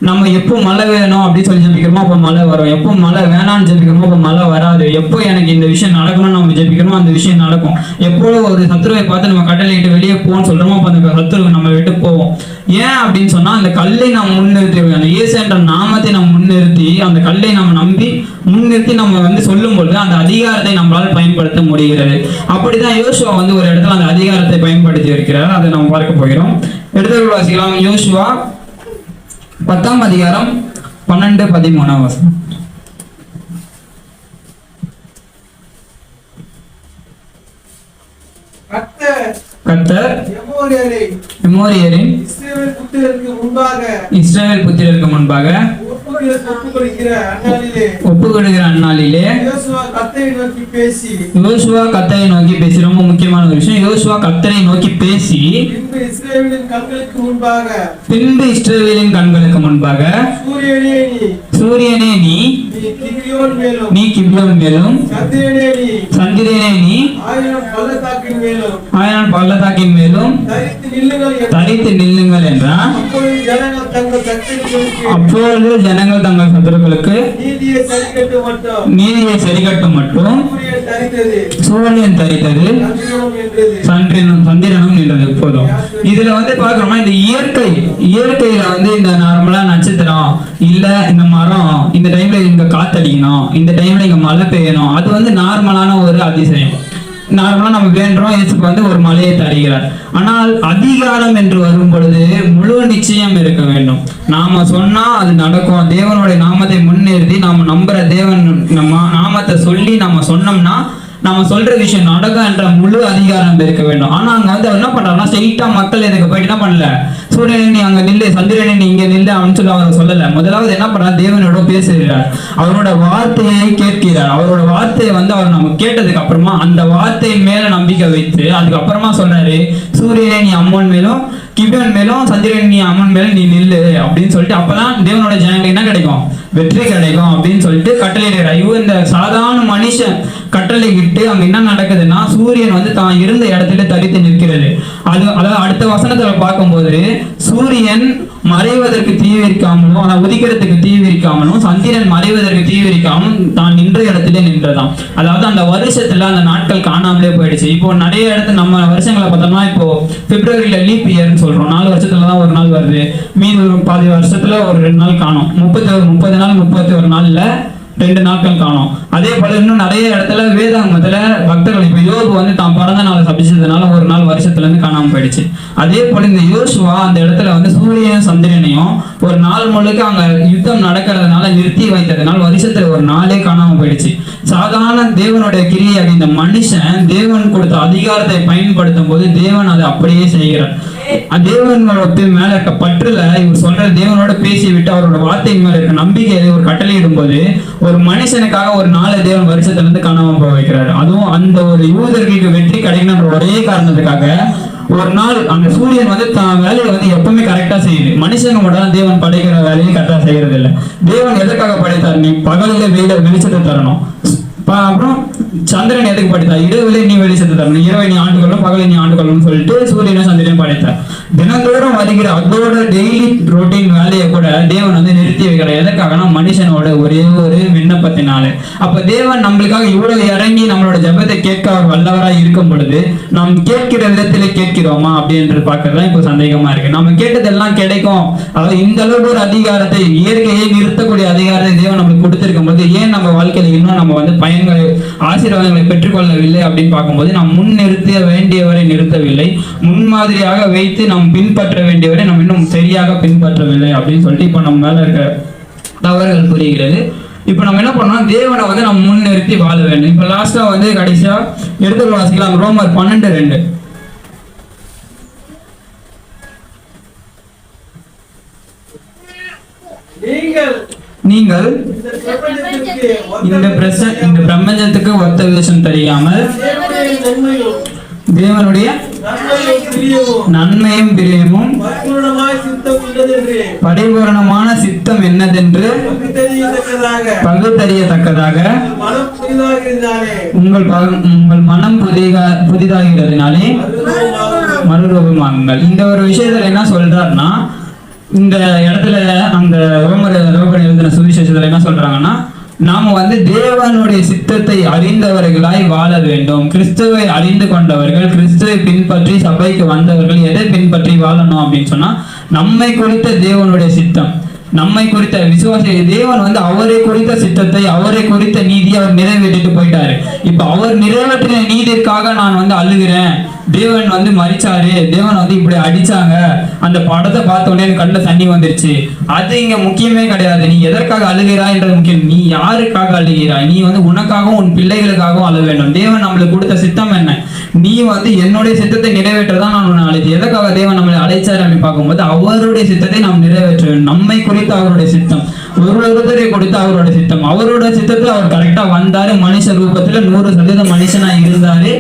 நம்ம எப்போ மழை வேணும் அப்படின்னு சொல்லி ஜெபிக்கிறோமோ அப்போ மழை வரும். எப்போ மழை வேணாம்னு ஜெபிக்கிறோமோ அப்போ மழை வராது. எப்போ எனக்கு இந்த விஷயம் நடக்கணும்னு நம்ம ஜெபிக்கிறோமோ அந்த விஷயம் நடக்கும். எப்போ ஒரு சத்துருவை பார்த்து நம்ம கட்டளையிட்டு வெளியே போன்னு சொல்றோமோ அப்போ அந்த சத்துருவை நம்ம விட்டு போவோம். ஏன் அப்படின்னு சொன்னா அந்த கல்லை நம்ம முன்னிறுத்தி, அந்த இயேசு என்ற நாமத்தை நம்ம முன்னிறுத்தி அந்த கல்லை நம்ம நம்பி முன்னிறுத்தி நம்ம வந்து சொல்லும் பொழுது அந்த அதிகாரத்தை நம்மளால் பயன்படுத்த முடிகிறது. அப்படிதான் யோசுவா வந்து ஒரு இடத்துல அந்த அதிகாரத்தை பயன்படுத்தி இருக்கிறார். அதை நம்ம பார்க்க போகிறோம். எடுத்து வாசிக்கலாம். யோசுவா 10ஆம் அதிகாரம் 12-13 வசனம். கர்த்தர் எமோரியரின் இஸ்ரவேல் புத்திரருக்கு முன்பாக ஒப்புக்கொடுக்கிற அந்நாளிலே யோசுவா கர்த்தரை நோக்கி பேசி, ரொம்ப முக்கியமான ஒரு விஷயம், யோசுவா கர்த்தரை நோக்கி பேசி பின்பு இஸ்ரவேலின் கண்களுக்கு முன்பாக சூரியனே நீ கிபியோன் மேலும் சந்திரனே நீ ஆயிரம் பள்ளத்தாக்கின் மேலும் தரித்து நில்லுங்கள் என்றான். அப்பொழுது ஜனங்கள் தங்கள் சத்துருக்களுக்கு நீதியை சரிகட்டும் மட்டும் சூரியன் தரித்தது சந்திரனும் நின்றது. போதும். இதுல வந்து பாக்குறோம்னா இந்த இயற்கையில வந்து இந்த நார்மலா நட்சத்திரம் இல்ல இந்த மரம் இந்த டைம்ல இங்க காத்தடிக்கணும், இந்த டைம்ல இங்க மழை பெய்யணும், அது வந்து நார்மலான ஒரு அதிசயம். நார்மலா நம்ம வேண்டுறோம், இயேசுக்கு வந்து ஒரு மலையை தருகிறார். ஆனால் அதிகாரம் என்று வரும் பொழுது முழு நிச்சயம் இருக்க வேண்டும். நாம சொன்னா அது நடக்கும். தேவனுடைய நாமத்தை முன்னிறுத்தி நாம நம்புற தேவன் நம்ம நாமத்தை சொல்லி நம்ம சொன்னோம்னா நம்ம சொல்ற விஷயம் நடக்கும் என்ற முழு அதிகாரம் இருக்க வேண்டும். ஆனா அங்க வந்து என்ன பண்றாங்கன்னா ஸ்ட்ரெயிட்டா மக்கள் இதுக்கு போயிட்டு என்ன பண்ணல, சூரியனை நீ அங்க நில்லு, சந்திரனை நீ இங்க நில்லு அப்படின்னு சொல்லி அவர் சொல்லல. முதலாவது என்ன பண்றாரு, தேவனோட பேசுகிறார், அவரோட வார்த்தையை கேட்கிறார். அவரோட வார்த்தையை வந்து அவர் நம்ம கேட்டதுக்கு அப்புறமா அந்த வார்த்தையின் மேல நம்பிக்கை வைத்து அதுக்கப்புறமா சொல்றாரு, சூரியனை நீ அம்மன் மேலும் கிபியோன் மேலும் சந்திரன் நீ அம்மன் மேலும் நீ நில்லு அப்படின்னு சொல்லிட்டு அப்பதான் தேவனோட ஜனங்களுக்கு என்ன கிடைக்கும், வெற்றி கிடைக்கும் அப்படின்னு சொல்லிட்டு கட்டளையிடுறார். இந்த சாதாரண மனுஷன் கட்டளையிட்டு அங்க என்ன நடக்குதுன்னா சூரியன் வந்து தான் இருந்த இடத்துல தரித்து நிற்கிறது. அதாவது அடுத்த வசனத்துல பார்க்கும்போது சூரியன் மறைவதற்கு தீவிரிக்காமலும் ஆனா உதிக்கிறதுக்கு தீவிரிக்காமலும் சந்திரன் மறைவதற்கு தீவிரிக்காமலும் தான் நின்ற இடத்துல நின்றதாம். அதாவது அந்த வருஷத்துல அந்த நாட்கள் காணாமலே போயிடுச்சு. இப்போ நிறைய இடத்துல நம்ம வருஷங்களை பார்த்தோம்னா இப்போ பிப்ரவரியில லீப் இயர்னு சொல்றோம், 4 வருஷத்துலதான் ஒரு நாள் வருது, மீது பாதி வருஷத்துல ஒரு 2 நாள் காணும். 30 நாள் 31 நாள்ல 2 நாட்கள் காணோம். அதே போல இன்னும் நிறைய இடத்துல வேதாகமத்துல பக்தர்கள் இப்ப யோபு வந்து தான் பிறந்த நாளை சபிச்சதுனால ஒரு நாள் வருஷத்துல இருந்து காணாம போயிடுச்சு. அதே போல இந்த யோசுவா அந்த இடத்துல வந்து சூரியன் சந்திரனையும் ஒரு நாள் முழுக்க அங்க யுத்தம் நடக்கிறதுனால நிறுத்தி வைத்ததுனால வருஷத்துல ஒரு நாளே காணாம போயிடுச்சு. சாதாரண தேவனுடைய கிரியையாக இந்த மனுஷன் தேவன் கொடுத்த அதிகாரத்தை பயன்படுத்தும் போது தேவன் அதை அப்படியே செய்கிறார். தேவனோட மேல இருக்க பற்றுல இவர் சொல்ற தேவனோட பேசி விட்டு அவரோட வார்த்தை மேல இருக்க நம்பிக்கையை ஒரு கட்டளை இடும்போது ஒரு மனுஷனுக்காக ஒரு நாளை தேவன் வருஷத்துல இருந்து காணாம போக வைக்கிறாரு. அதுவும் அந்த ஒரு யூதர்களுக்கு வெற்றி கிடைக்கணும்ன்ற ஒரே காரணத்துக்காக ஒரு நாள் அந்த சூரியன் வந்து தான் வேலையை வந்து எப்பவுமே கரெக்டா செய்யுது. மனுஷங்க மட்டும் தேவன் படைக்கிற வேலையை கரெக்டா செய்யறது இல்லை. தேவன் எதற்காக படைத்தார்? நீ பகலில வெளிச்சத்தை தரணும். அப்புறம் சந்திரன் எதுக்கு படைத்தார்? இரவுல நீ வெளிச்சத்தை தரணும். இரவை நீ ஆண்டு கொள்ளும், பகலை நீ ஆண்டு கொள்ளும் சொல்லிட்டு சூரியனும் சந்திரனையும் படைத்தார். தினந்தோறும் வருகிற அதோட டெய்லி ரொட்டீன் வேலையை கூட தேவன் வந்து நிறுத்தி வைக்கிறார். எதற்காகனா மனுஷனோட ஒரே ஒரு விண்ணப்பத்தினால. அப்ப தேவன் நம்மளுக்காக இவ்வளவு இறங்கி நம்மளோட ஜெபத்தை கேட்க அவர் வல்லவராய் இருக்கும் பொழுது நாம் கேட்கிற விதத்திலே கேட்கிறோமா அப்படின்றது பார்க்கறதுதான் இப்போ சந்தேகமா இருக்கு. நம்ம கேட்டதெல்லாம் கிடைக்கும். அதாவது இந்த அளவுக்கு ஒரு அதிகாரத்தை, இயற்கையை நிறுத்தக்கூடிய அதிகாரத்தை தேவன் நம்மளுக்கு கொடுத்திருக்கும் போது ஏன் நம்ம வாழ்க்கையில இன்னும் நம்ம வந்து ஆசீர்வாதங்களை பெற்றுக்கொள்ளவில்லை அப்படின்னு பார்க்கும்போது நாம் முன் நிறுத்த வேண்டியவரை நிறுத்தவில்லை, முன்மாதிரியாக வைத்து நாம் பின்பற்ற வேண்டியவரை நம்ம இன்னும் சரியாக பின்பற்றவில்லை அப்படின்னு சொல்லிட்டு இப்போ நம்ம மேல இருக்க தவறுகள் புரிகிறது. இப்போ நம்ம என்ன பண்ணோம்? தேவனை வந்து நம்ம முன் நிறுத்தி வாழ வேண்டும். இப்போ லாஸ்டா வந்து கடைசியா எடுத்து வாசிக்கலாம். ரோமர் 12:2. நீங்கள் இந்த பிரபஞ்சத்துக்கு ஒத்த வேஷம் தெரியாமல் தேவனுடைய நன்மையும் பிரியமும் பரிபூரணமான சித்தம் என்னதென்று பகுத்தறியத்தக்கதாக உங்கள் மனம் புதிதாகிறதுனாலே மறுரூபமாகுங்கள். இந்த ஒரு விஷயத்துல என்ன சொல்றாருன்னா, இந்த இடத்துல அந்த ரோமர் எழுதின சுவிசேஷத்துல என்ன சொல்றாங்கன்னா, நாம வந்து தேவனுடைய சித்தத்தை அறிந்தவர்களாய் வாழ வேண்டும். கிறிஸ்துவை அறிந்து கொண்டவர்கள், கிறிஸ்துவை பின்பற்றி சபைக்கு வந்தவர்கள் எதை பின்பற்றி வாழணும் அப்படின்னு சொன்னா, நம்மை குறித்த தேவனுடைய சித்தம், நம்மை குறித்த விசுவாசி தேவன் வந்து அவரை குறித்த சித்தத்தை, அவரை குறித்த நீதியை அவர் நிறைவேற்றிட்டு போயிட்டாரு. இப்ப அவர் நிறைவேற்றின நீதிற்காக நான் வந்து அழுகிறேன், தேவன் வந்து மரிச்சாரு, தேவன் வந்து இப்படி அடிச்சாங்க, அந்த படத்தை பார்த்த உடனே எனக்கு கண்ணில் தண்ணி வந்துருச்சு, அது இங்க முக்கியமே கிடையாது. நீ எதற்காக அழுகிறாய்ன்றது முக்கியம். நீ யாருக்காக அழுகிறாய்? நீ வந்து உனக்காகவும் உன் பிள்ளைகளுக்காகவும் அழ வேண்டும். தேவன் நம்மளுக்கு கொடுத்த சித்தம் என்ன? நீ வந்து என்னுடைய சித்தத்தை நிறைவேற்றதான் நான் உன்னை அழைத்தேன். எதற்காக தேவன் நம்மளை அழைச்சாரு அப்படின்னு பார்க்கும்போது அவருடைய சித்தத்தை நாம் நிறைவேற்ற வேண்டும். நம்மை குறித்து அவருடைய சித்தம், ஒருவரை கொடுத்து அவரோட சித்தம், அவரோட சித்தத்துல அவர் கரெக்டா வந்தாரு. மனுஷ ரூபத்துல 100% மனுஷனா இருந்தாரு.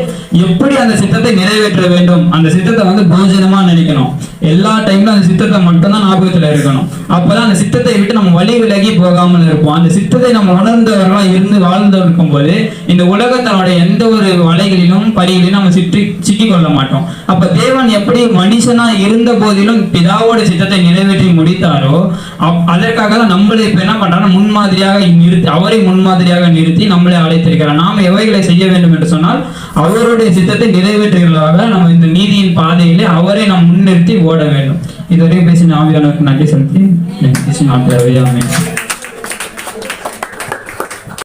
எப்படி அந்த சித்தத்தை நிறைவேற்ற வேண்டும்? அந்த சித்தத்தை வந்து போஜனமா நினைக்கணும். எல்லா டைம்ல அந்த சித்தத்தை மட்டும் தான் ஞாபகத்துல இருக்கணும். அப்பதான் அந்த சித்தத்தை விட்டு நம்ம வழி விலகி போகாமல் இருப்போம். அந்த சித்தத்தை நம்ம உணர்ந்தவர்களா இருந்து வாழ்ந்து இருக்கும் போது இந்த உலகத்தினுடைய எந்த ஒரு வலைகளிலும் பரிகளிலும் நம்ம சிக்கி கொள்ள மாட்டோம். அப்ப தேவன் எப்படி மனுஷனா இருந்த போதிலும் பிதாவோட சித்தத்தை நிறைவேற்றி முடித்தாரோ அதற்காக தான் நம்மளை இப்ப என்ன பண்றாங்க, முன்மாதிரியாக நிறுத்தி, அவரை முன்மாதிரியாக நிறுத்தி நம்மளை அழைத்திருக்கிறார். நாம எவைகளை செய்ய வேண்டும் என்று சொன்னால் அவருடைய சித்தத்தை நிறைவேற்றுகிறதாக நம்ம இந்த நீதியின் பாதையிலே அவரை நாம் முன்னிறுத்தி ஓட வேண்டும். இதுவரை பேசின ஆவியானவருக்கு நன்றி செலுத்தி